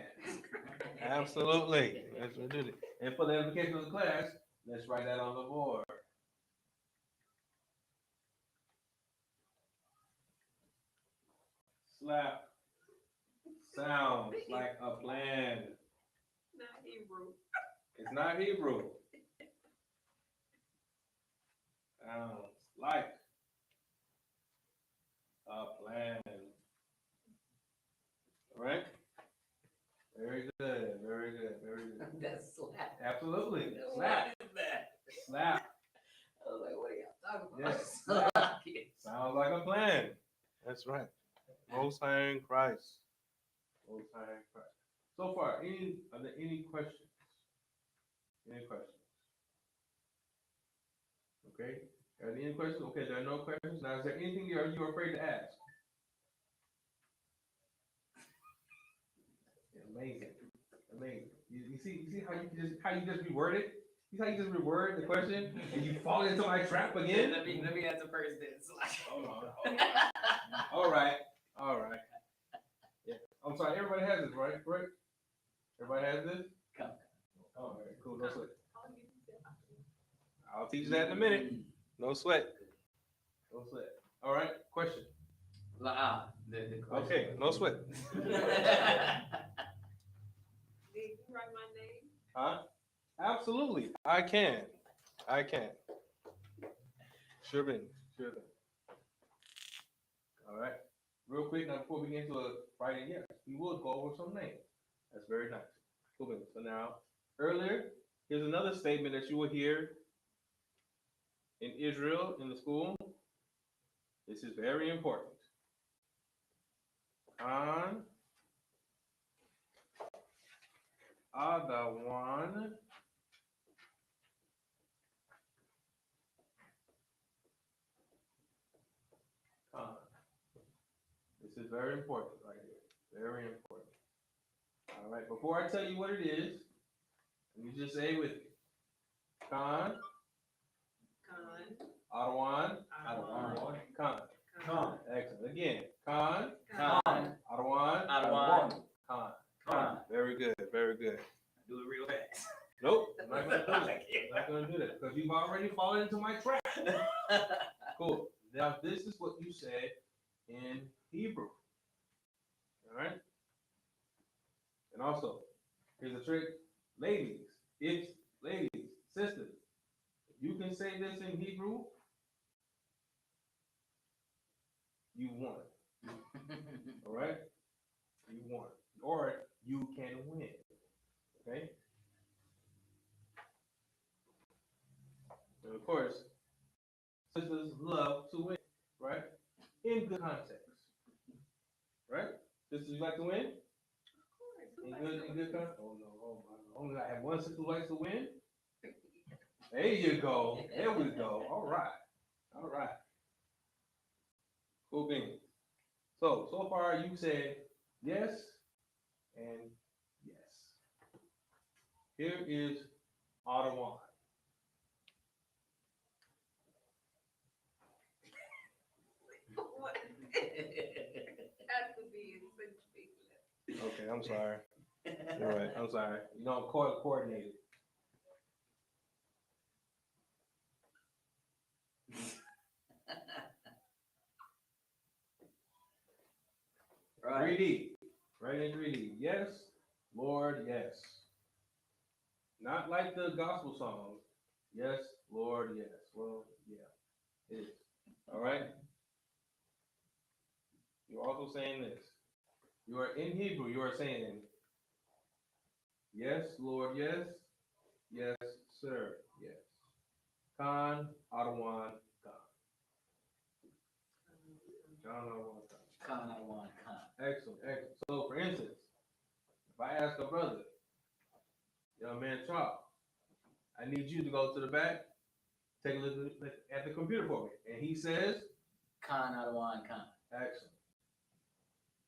Absolutely. Let's do it. And for the edification of the class, let's write that on the board. Slap. Sounds like a plan. Not Hebrew. It's not Hebrew. Sounds like a plan. All right? Very good, very good, very good. That's slap. Absolutely. Slap. What is that? Slap. I was like, what are y'all talking about? Yes. Slap. Sounds like a plan. That's right. Most High in Christ. Most High in Christ. So far, are there any questions? Any questions? Okay. Are there any questions? Okay, there are no questions. Now, is there anything you're afraid to ask? Amazing. Amazing. You see how you just reword it? You see how you just reword the question and you fall into my trap again? Let me answer first then. Hold on. All right. Yeah. I'm sorry, everybody has this, right? Correct? Everybody has this? Come. All right, cool. No sweat. I'll teach you that in a minute. No sweat. No sweat. All right, question. The question. Okay, no sweat. Did you write my name? Huh? Absolutely. I can. Sure thing. All right. Real quick, now before we get into writing, yes, we will go over some names. That's very nice. Cool. So now, earlier, here's another statement that you will hear in Israel in the school. This is very important. Khan Adawan Khan. This is very important right here. Very important. All right. Before I tell you what it is, let me just say it with me. Khan Adawan Khan. Excellent. Again. Khan Adawan Khan. Very good. Do it real fast. Nope. I'm not gonna do that because you've already fallen into my trap. Cool. Now this is what you said in Hebrew. All right. And also, here's a trick, ladies, sisters. If you can say this in Hebrew, you won. All right. You won, or you can win. Okay. And of course, sisters love to win, right? In good context, right? Sisters, you like to win? In good context. Oh no, only I have one sister who likes to win. There you go. There we go. All right. Cool beans. So far you said yes and yes. Here is Ottawa. What? Has to be in such big letters. Okay, I'm sorry. You're right. I'm sorry. You know, I'm coordinated. Right. 3D. Right in 3D. Yes, Lord, yes. Not like the gospel songs. Yes, Lord, yes. Well, yeah, it is. All right. You're also saying this. You are in Hebrew. You are saying, yes, Lord, yes. Yes, sir, yes. Khan, Adawan, Khan. John, Adawan, Khan. Con, I want con. Excellent, excellent. So, for instance, if I ask a brother, young man Charles, I need you to go to the back, take a look at the computer for me. And he says, Con, I want con. excellent.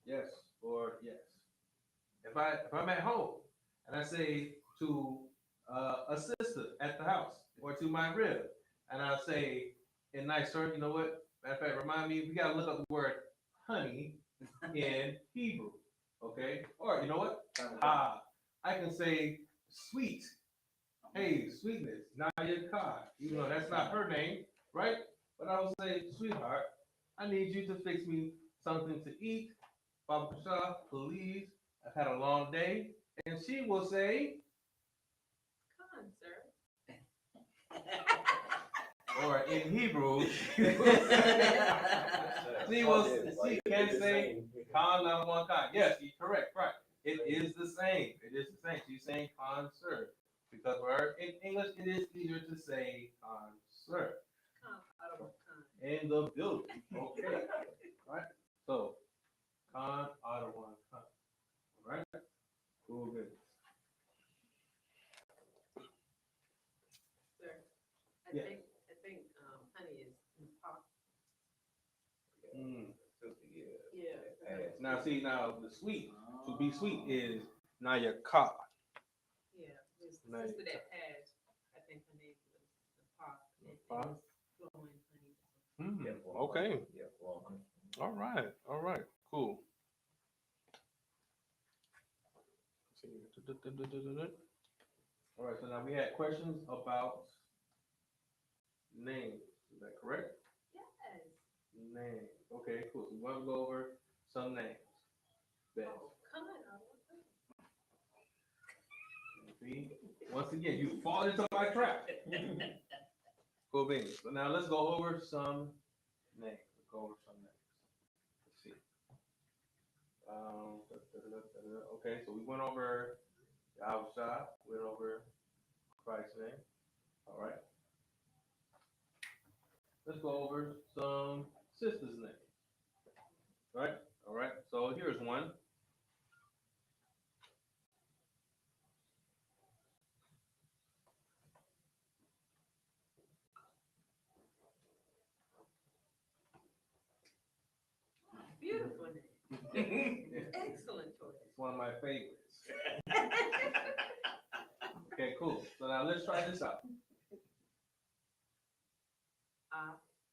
Yes, Lord, yes. If I'm at home and I say to a sister at the house or to my rib, and I say in nice terms, you know what? Matter of fact, remind me, we gotta look up the word honey in Hebrew. Okay? Or you know what? I can say sweet. Hey, sweetness, Naya Kai. Even though that's not her name, right? But I will say, sweetheart, I need you to fix me something to eat. Baba Kasha, please. I've had a long day. And she will say, Come on, sir. or in Hebrew, she can say, Khan la one Khan. Yes, you're correct, right. It is the same. It is the same. She's saying Khan, sir. Because for her, in English, it is easier to say Khan, sir. Come, I don't want come. In the building. Okay. Right? So, Khan, Ottawa, Khan. Right? Cool, good. Sir, Yeah. I think, honey is pop. Mm. Yeah. Now, see, now the sweet, to be sweet is Naya Ka. Yeah, this Nice. sister that passed, I think her name was Pop. Pop? Flowing honey. Okay. Yeah, well, All right. All right. Cool. All right. So now we had questions about names. Is that correct? Yes. Names. Okay, cool. So we want to go over some names. Best. Oh, come on, I want come. See? Once again, you fall into my trap. Cool beans. So now let's go over some names. Let's go over some names. Let's see. Okay, so we went over Yahusha, went over Christ's name. All right. Let's go over some sisters' names. Right? All right. So here's one. Beautiful name. Excellent choice. It's one of my favorites. Okay, cool. So now let's try this out.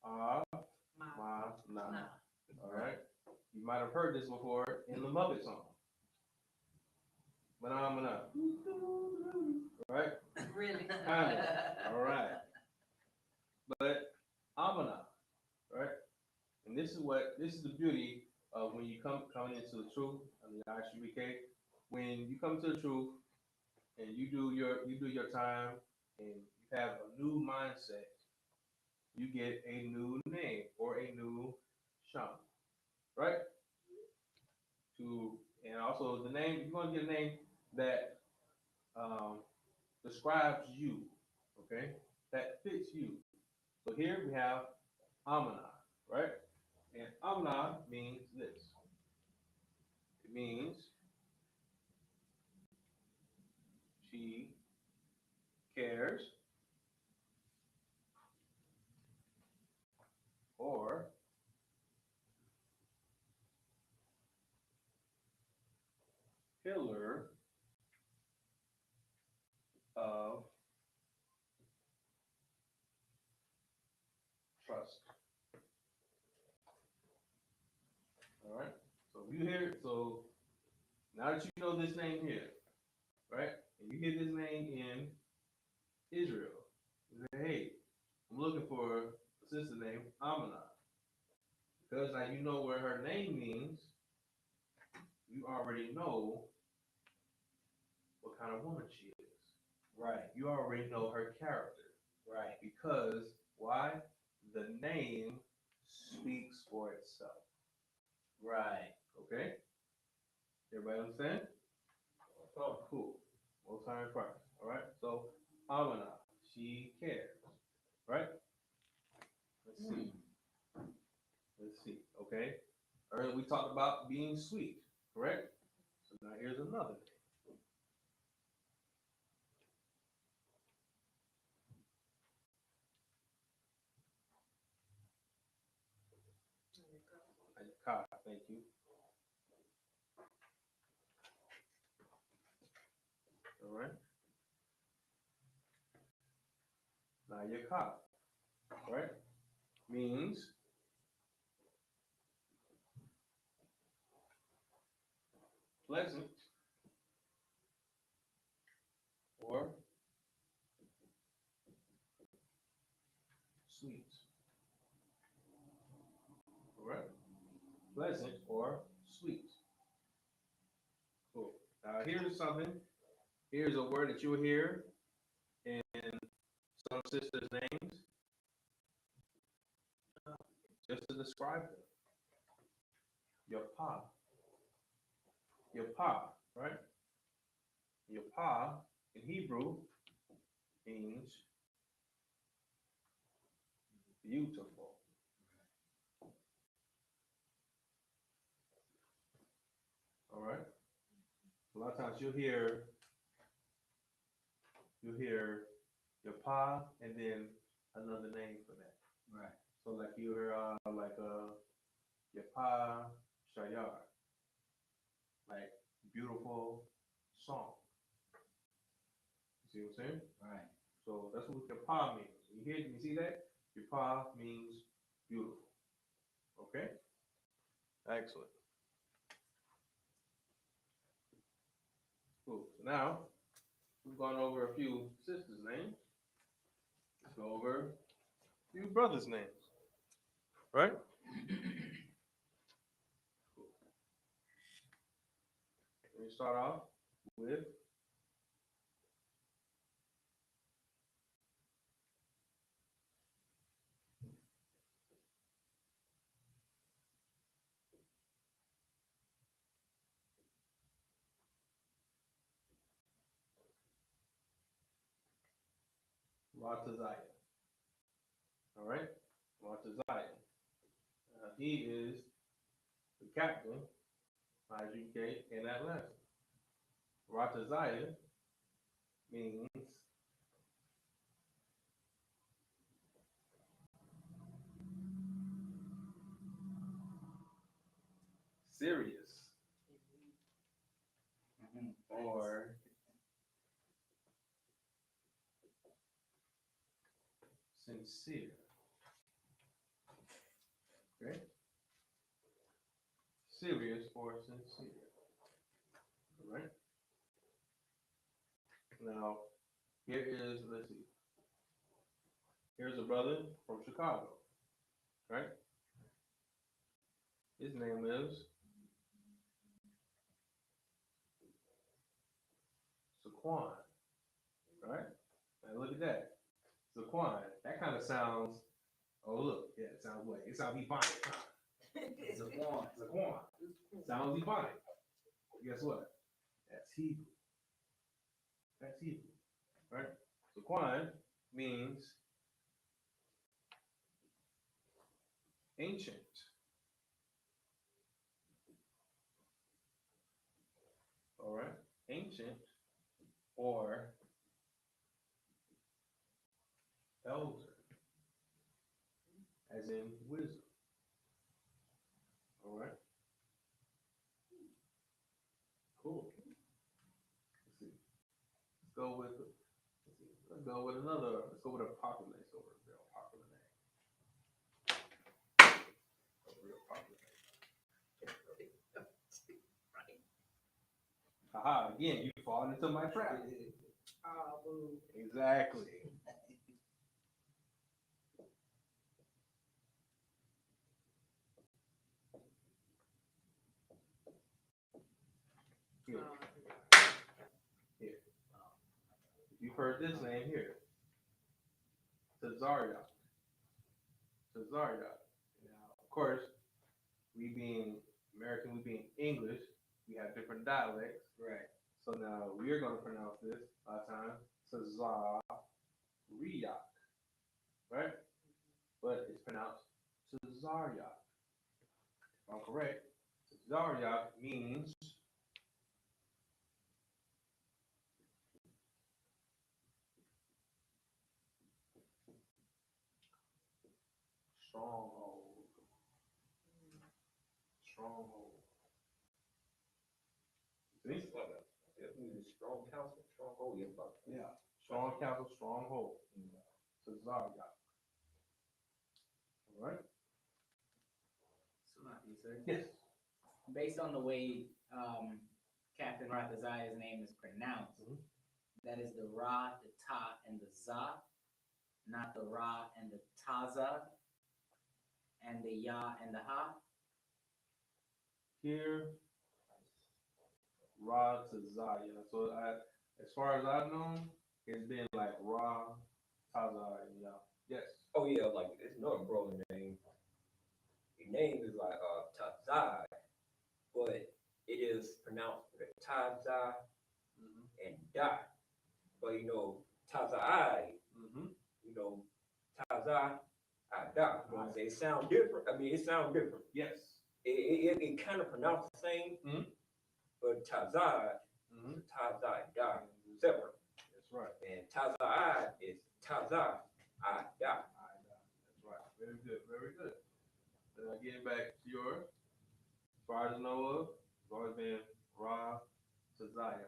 Ma, Ma, na. na. All right. You might have heard this before in the Muppet song. Phenomena. Right? Really? Kind of. All right. But Amana, right? And this is the beauty of when you coming into the truth, I mean ISUPK, when you come to the truth and you do your time and you have a new mindset, you get a new name or a new shaman, right? And also the name, you're gonna get a name that describes you, okay? That fits you. So here we have Amana, right? And Amna means this. It means she cares or pillar of trust. All right. So you hear, so now that you know this name here, right? And you hear this name in Israel, you say, hey, I'm looking for a sister named Amana. Because now you know what her name means, you already know what kind of woman she is. Right, You already know her character. right. Because why? The name speaks for itself. Right. Okay? Everybody understand? Oh, Cool. Most high in Christ. All right? So, Amana, she cares. Right? Let's see. Let's see. Okay? Earlier we talked about being sweet. Correct? So now here's another thing. Thank you. All right. Now your ka, right? Means pleasant or sweet. All right. Pleasant or sweet. Cool. Now here's something. Here's a word that you'll hear in some sisters' names, just to describe them. Your pa. Your pa, right? Your pa in Hebrew means beautiful. All right. A lot of times you'll hear your pa and then another name for that. Right. So like you hear your pa shayar, like beautiful song. You see what I'm saying? Right. So that's what your pa means. You see that? Your pa means beautiful. Okay? Excellent. Cool. So now we've gone over a few sisters' names. Let's go over a few brothers' names. Right? Cool. Let me start off with Rataziah. All right? Rataziah. He is the captain, ISUPK, in Atlanta. Rataziah means serious or sincere. Okay? Serious or sincere. All right? Now, here is, let's see. Here's a brother from Chicago. Right? His name is Saquon. Right? Now look at that. Saquon. That kind of sounds, oh look, yeah, it sounds like, it sounds Ebonic. Zaquan. Saquon. Sounds Ebonic. Guess what? That's Hebrew. That's Hebrew. Right? Saquon means ancient. All right? Ancient or elder, as in wisdom. All right? Cool. Let's see. Let's go with let's go with a popular, let's go with a real popular name. A real popular name. Haha, again, you fall into my trap. Oh, boo. Exactly. here. Here. You've heard this name here. Tazaryak. Tazaryak. Now, of course, we being American, we being English, we have different dialects. Right. So now we're going to pronounce this a lot of times Tazaryak. Right? But it's pronounced Tazaryak. If I'm correct, Tazaryak means stronghold. Stronghold. See? Strong counsel, strong hold, Yeah. Strong counsel, stronghold. Tazaryak. All right? Salaki, sir. Yes. Based on the way Captain Ratazaya's name is pronounced, Mhm. that is the Ra, the Ta, and the Za, not the Ra and the Taza, and the Ya and the Ha. Here, Ra to Zaya. So as far as I've known, it's been like Ra, Taza, and Ya. Yes. Oh yeah, like it's another brother name. His name is like Tazai, but it is pronounced with Tazai and Da. But you know, Tazai, Mm-hmm. you know, Tazai, Da. You know what I'm saying? It sounds different. I mean, it sounds different. Yes. It kind of pronounced the same, Mhm. but Tazai, Mm-hmm. Tazai, Da, separate. That's right. And Tazai is Tazai, Da. That's right. Very good. Very good. Getting back to yours, as far as I know of, it's always been Ra to Zaya.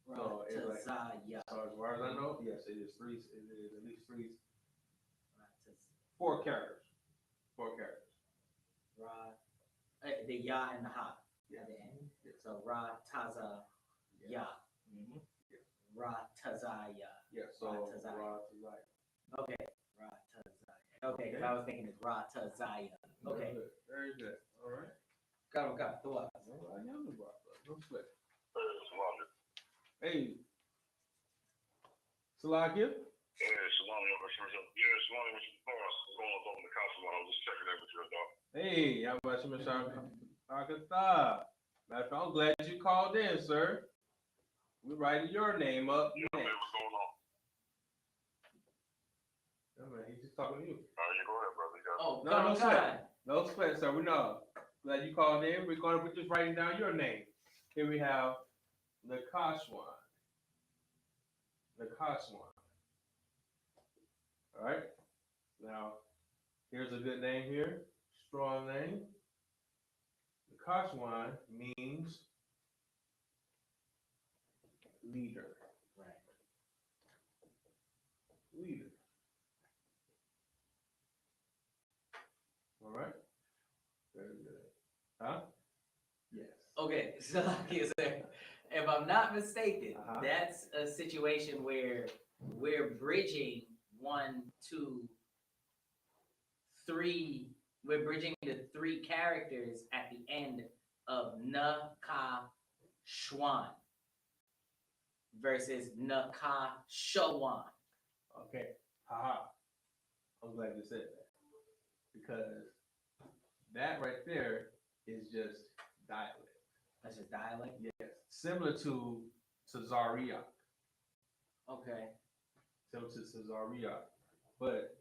So it's like, Ratazaya. as far as I know, yes, it is three. It is at least three, 4 characters. 4 characters. Ra, the Ya and the Ha Yeah. at the end. So Rataza Ya. Mm-hmm. Ratazaya. Yeah. So Ratazaya. Ra to Zaya. Okay. Ratazaya. Okay, because I was thinking it's Ratazaya. Okay. Very good. Very good. All right. Got All right. No sweat. Shalom. Hey, Salakia. Yeah, Shalom. Yeah, Shalom. What's going on with the council? I'm just checking in with your dog. Hey, how about you, Mr. Akata? Matter of fact, I'm glad you called in, sir. We're writing your name up Yeah, next. man, what's going on? Yeah, man, he's just talking to you. You go ahead, brother. You got it. Oh, No God. sweat. No sweat, sir. We know. Glad you called in. We're just writing down your name. Here we have Lashawan. Lashawan. All right. Now, here's a good name here. Strong name. Lashawan means leader. Right. Leader. All right. Very good. Huh? Yes. Okay, so if I'm not mistaken, Uh-huh. that's a situation where we're bridging 1, 2, 3. We're bridging the 3 characters at the end of Nakashwan versus Nakashawan. Okay. Haha. I'm glad you said that. Because that right there is just dialect. That's just dialect. Yes. Similar to Tazaryak. Okay. Similar to Tazaryak. But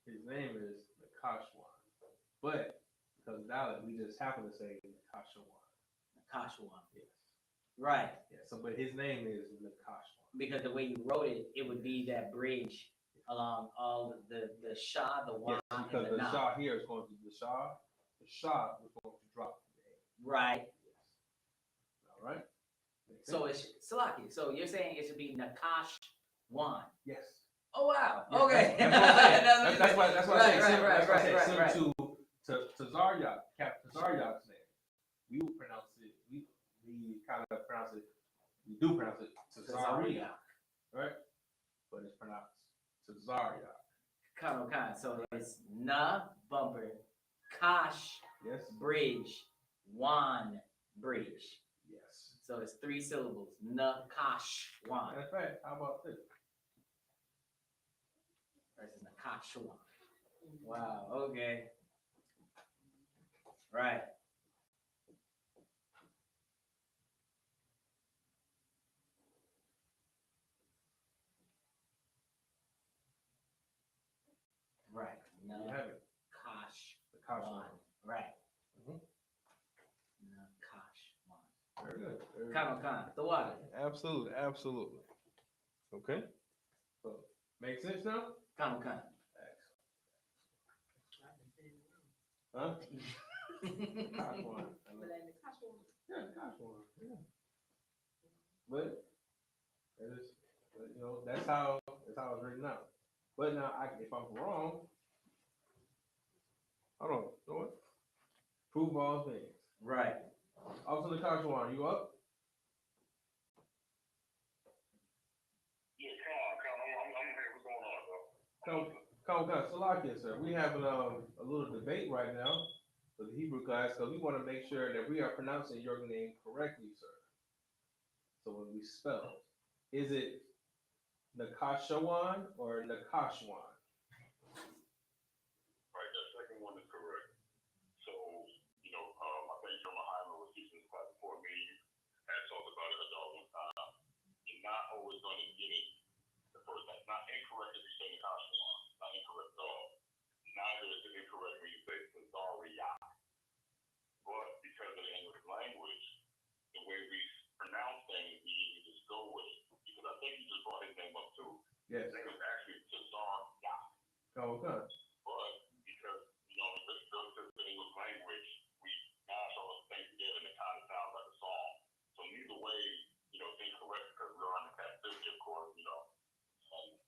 his name is Nakashwan. But because of dialect, we just happen to say Nakashawan. Nakashawan. Yes. Right. Yeah. So, but his name is Nakashwan. Because the way you wrote it, it would be that bridge along all the Shah, the Wa, Yes, because and the the Na. Shah here is going to the Shah. The Shah is going to drop the A. Right. Yes. All right. Makes So sense? it's Salaki. So you're saying it should be Nakashwan. Yes. Oh wow. Yeah, okay. That's why I say similar. That's why I say similar right. to Zaryak, Captain Zaryak's name. We will pronounce it. We kind of pronounce it. We do pronounce it Tazaryak, right? But it's pronounced Tazaryak. Khan. So it's Na bumper, Kash Yes. bridge, Wan bridge. Yes. So it's 3 syllables. Nakashwan That's right. How about this? versus Nakashwan. Wow, okay. Right. Right. You have it. The Kosh Nakashwan. one. Right. Mhm. Nakashwan. Very good. Very good. Kama the water. Absolutely, absolutely. Okay. So, make sense now? Kama. Huh? Kosh one. But in the classroom, Yeah, Kosh one. Yeah. But that is, but, you know, that's how it's written out. But now, if I'm wrong, hold on. You know what? Prove all things. Right. Also, the Kosh one. You up? Yeah, I'm here. What's going on, bro? Come, Salakia, sir. We having a little debate right now for the Hebrew class because we want to make sure that we are pronouncing your name correctly, sir. So when we spell, is it Nakashawan or Nakashwan? Right, that second one is correct. So, I think Joe Muhammad was teaching this class before me. Had talked about it a dozen times. You're not always going to get it the first time. It's not incorrect if you say Nakashawan. Not incorrect at all. Neither is it incorrect when you say Cesaria. But because of the English language, the way we pronounce things, we usually just go with it. Because I think you just brought his name up too. Yes. His name was actually Cesaria. Come. But because, this goes to the English language, we mash all the things together and it kind of sounds like a song. So neither way, it's incorrect because we're on the captivity, of course, and,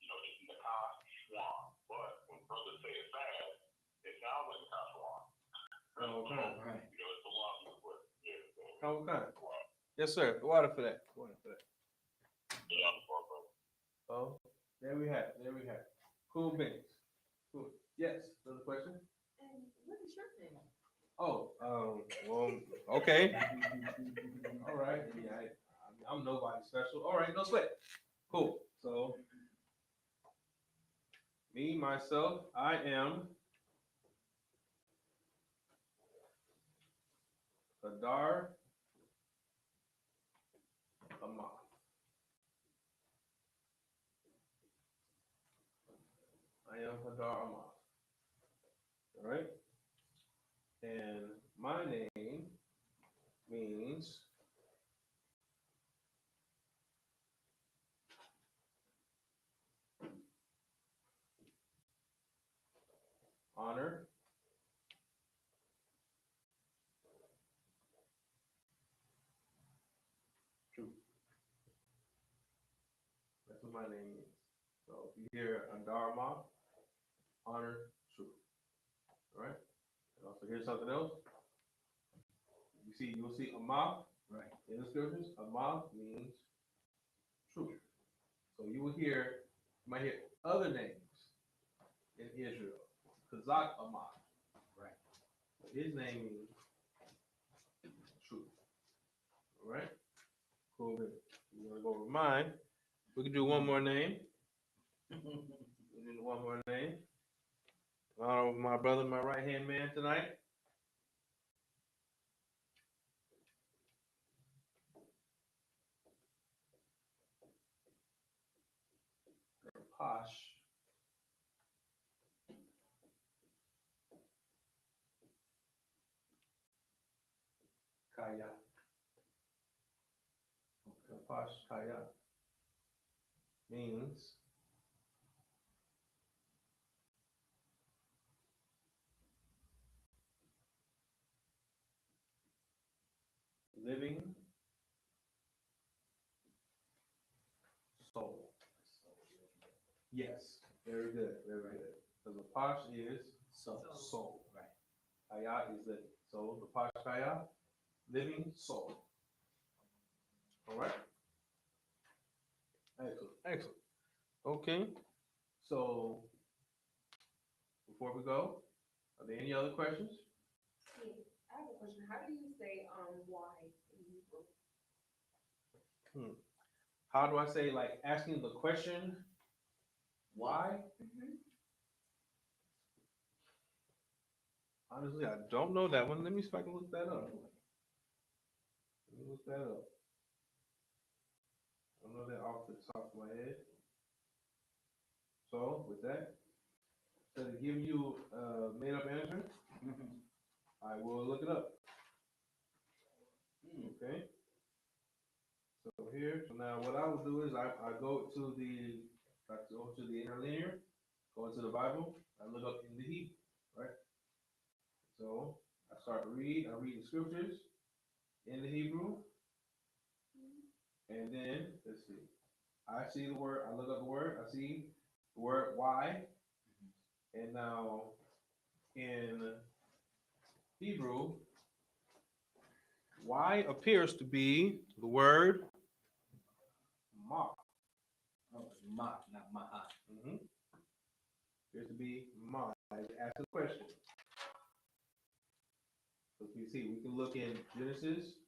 it's Nakah Schwan. But when brothers say it fast, it sounds like Nakah Schwan. Right. It's a lot of but yeah. Come. Yes, sir. Water for that. Yeah, I'm sorry, bro. Oh, there we have it. Cool beans. Cool. Yes. Another question? and what is your name? Oh, well, okay. All right. Yeah, I'm nobody special. All right, no sweat. Cool. So, me, myself, I am Qadar Ahmad. I am Qadar Ahmad. All right. And my name means honor, truth. That's what my name means. So if you hear Dharma, honor, truth. All right. And also here's something else. You'll see Amah Right. in the scriptures. Amah means truth. So you might hear other names in Israel. Kazak Amah. Right. But his name means truth. All right. Cool. You want to go over mine? We can do one more name. One more name. My brother, my right hand man tonight. Posh. Kaya. Posh Kaya means living soul. Yes, very good, very good. Because the posh is soul. Right. Kaya is living. So the posh Kaya, living soul. All right. Excellent. Okay. So before we go, are there any other questions? Yeah, I have a question. How do you say why in How do I say, like, asking the question, why? Honestly, I don't know that one. Let me see if I can look that up. Let me look that up. I don't know that off the top of my head. So, with that, to give you a made up answer, I will look it up. Okay. So here, so now what I will do is I go to the interlinear, go into the Bible, I look up in the Hebrew, right? So I start to read, I read the scriptures in the Hebrew, and then let's see. I see the word, I look up the word, I see the word why, and now in Hebrew, why appears to be the word ma. Oh, ma, not maha. Appears to be ma. Ask the question. So if you see, we can look in Genesis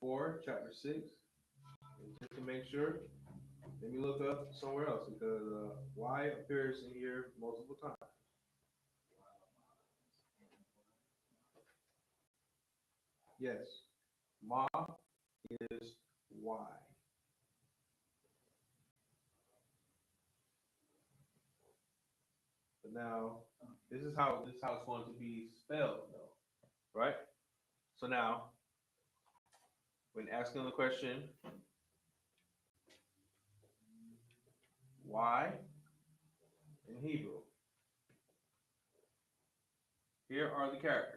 4, chapter 6, and just to make sure, let me look up somewhere else because why appears in here multiple times. Yes, ma is why. But now, this is how it's going to be spelled, though, right? So now, when asking the question, why in Hebrew, here are the characters.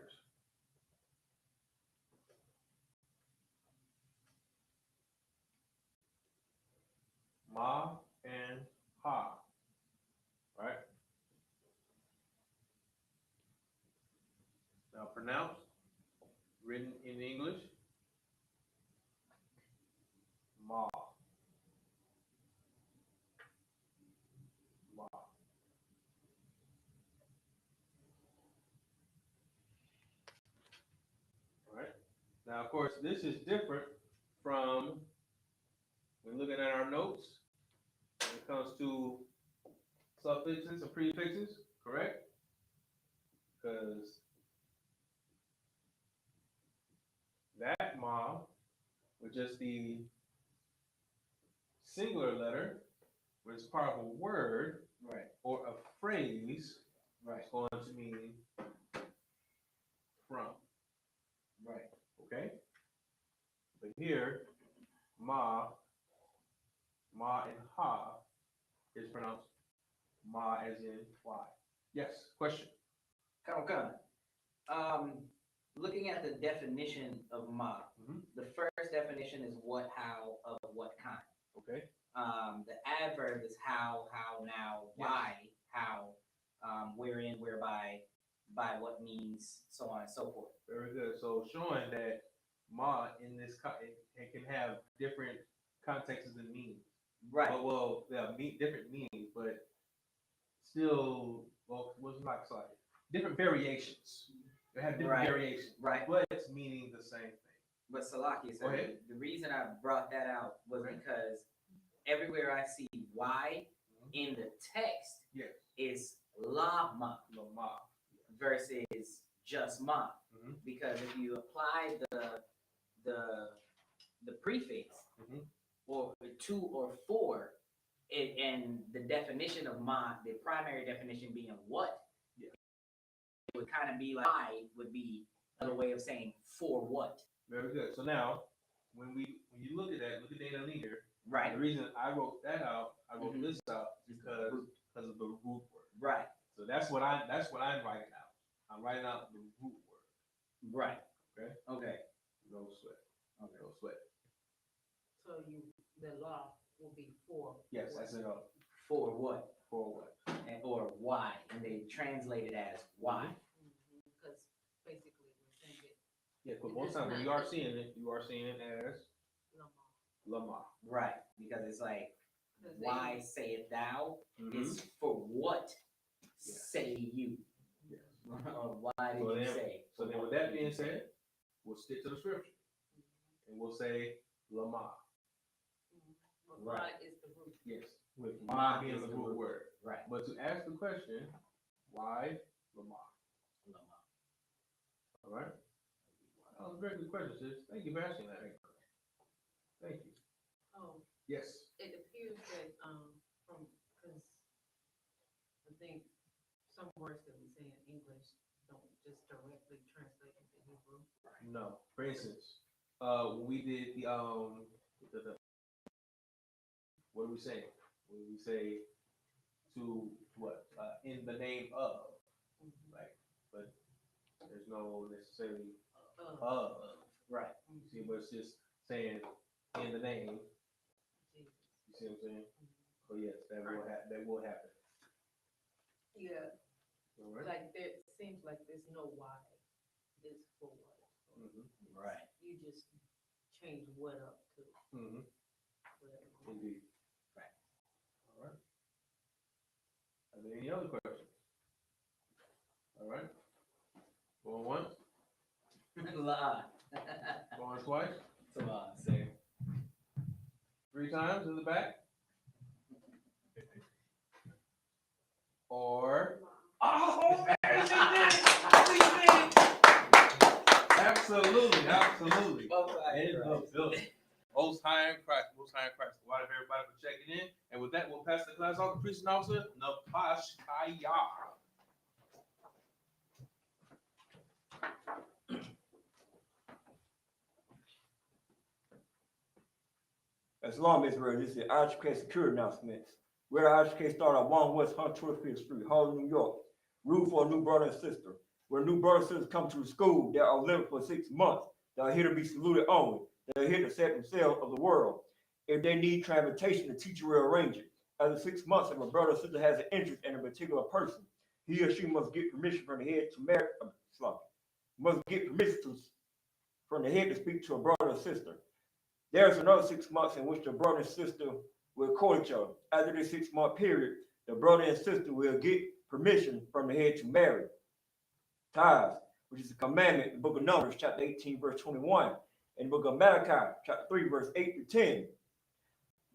Ma and ha, right? Now pronounced, written in English, ma. Ma. All right. Now, of course, this is different from when looking at our notes when it comes to suffixes and prefixes, correct? Because that ma with just the singular letter, which is part of a word, Right. or a phrase, Right. it's going to mean from. Right. Okay? But here, ma and ha is pronounced ma as in why. Yes, question. Come. Looking at the definition of ma, the first definition is what, how, of what kind. Okay. The adverb is how, now, why, how, wherein, whereby, by what means, so on and so forth. Very good. So showing that ma in this it can have different contexts and meanings. Right. Well, different meanings, but still, what's not like different variations. They have different variations, right? But it's meaning the same thing. But Salaki, so the reason I brought that out was because everywhere I see why in the text is la ma versus just ma. Because if you apply the prefix or two or four, and the definition of ma, the primary definition being what, it would kind of be like why would be another way of saying for what. Very good. So now, when you look at the data leader, right? The reason I wrote that out, I wrote this out because of the root word. Right. So that's what I'm writing out. I'm writing out the root word. Right. Okay. No sweat. Okay. No sweat. So the law will be for. Yes, that's it. For what? For what? Or why, and they translate it as why. Because basically we're saying it. Yeah, but most times when you are seeing it as Lama. Right, because it's like, why sayest thou is for what say you. Yes. Or why did you say? So then with that being said, we'll stick to the scripture. And we'll say Lama. Why is the root? Yes, with Ma Ma being is the the root root. word. Right. But to ask the question, why Lamar? All right. That was a very good question, sis. Thank you for asking that. Thank you. Oh, Yes. it appears that, from, because I think some words that we say in English don't just directly translate into Hebrew. No. For instance, when we did what do we say? When we say to what? In the name of, like, but there's no necessarily of. Right. You see, but it's just saying in the name. Jesus. You see what I'm saying? So yes, that will happen. That will happen. Yeah, All right. like there seems like there's no why, it's for what. Right. You just change what up to Mm-hmm. whatever. Indeed. Right. All right. Are there any other questions? All right. Going once, going twice, Say. 3 times in the back, or Oh, absolutely, absolutely. Most High in In the Christ. building. Most High in Christ, Most High in Christ. A lot of everybody for checking in, and with that, we'll pass the class off to priest and officer Napash Kaya. Islam Israel, this is the ISUPK security announcements. We're at ISUPK start at 1 West 125th Street, Harlem, New York. Room for a new brother and sister. When new brothers and sisters come to the school, they are living for 6 months. They are here to be saluted only. They are here to set themselves of the world. If they need transportation, the teacher will arrange it. After 6 months, if a brother or sister has an interest in a particular person, he or she must get permission from the head to marry. Must get permission from the head to speak to a brother or sister. There's another 6 months in which the brother and sister will court each other. After this 6-month period, the brother and sister will get permission from the head to marry. Tithes, which is a commandment in the book of Numbers, chapter 18, verse 21, and the book of Malachi, chapter 3, verse 8 to 10.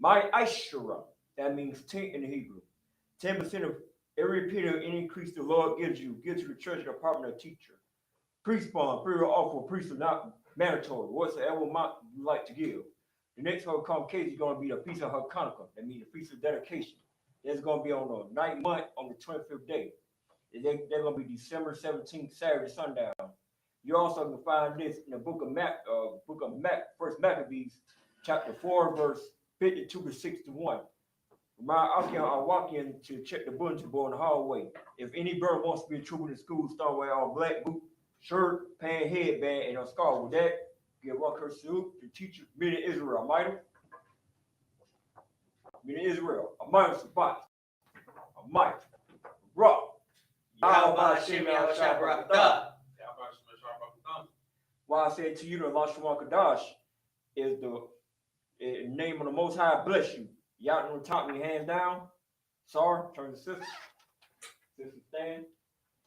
My Ishura, that means 10 in the Hebrew. 10% of every penny of any increase the Lord gives you the treasury department or teacher. Priest bond, free will offer, priest are not mandatory, whatsoever amount you like to give. The next convocation is going to be the Feast of Hanukkah, that means the Feast of Dedication. That's going to be on the 9th month on the 25th day. They're going to be December 17th, Saturday, sundown. You also can find this in the book of First Maccabees, chapter 4, verse 52 to 61. I'll walk in to check the bulletin board in the hallway. If any brother wants to be a trooper in the school, start wearing all black boot, shirt, pant, headband, and a scarf. With that, give one curse salute to teacher, meaning Israel, Amida. Meaning Israel, Amida Sabat, Amida, Rock. Yahweh Hashem Yahushua Barakatah. Why I said to you, the Lashawan Qadash is the name of the Most High. Bless you. Y'all on top, me hands down. Sorry, turn to sister. Sister stand.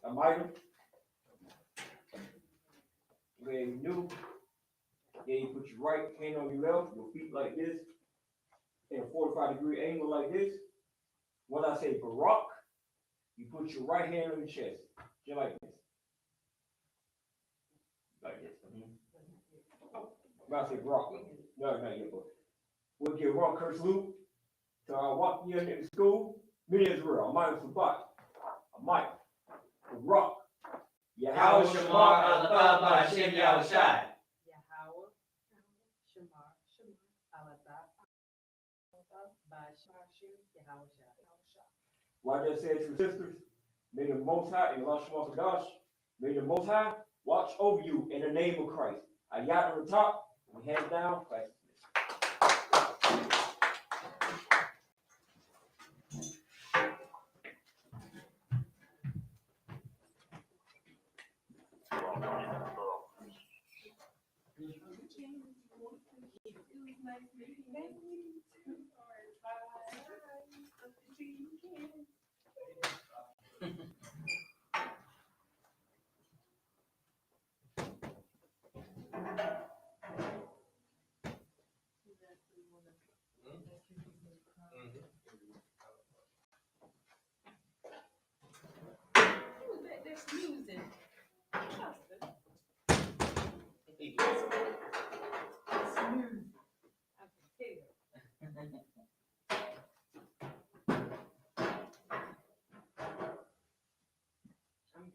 Amida. Where you knew. Then you put your right hand on your left, your feet like this, in a 45-degree angle like this. When I say Barak, you put your right hand on your chest, just like this. Like this. When I say Barak, no, not yet, but we'll give one curse salute. So I walk you into the school, me Israel, Amida Sabat, Amida, Barak, Yahweh Shamar Alabah Hashem Yahushai. Yahweh, Shemar, Aladar, Bashashim, Yahushua. Why I just said to sisters, may the Most High, in Lashawan Qadash, may the Most High watch over you in the name of Christ. Ayat on the top, and hands down, class.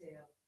tell.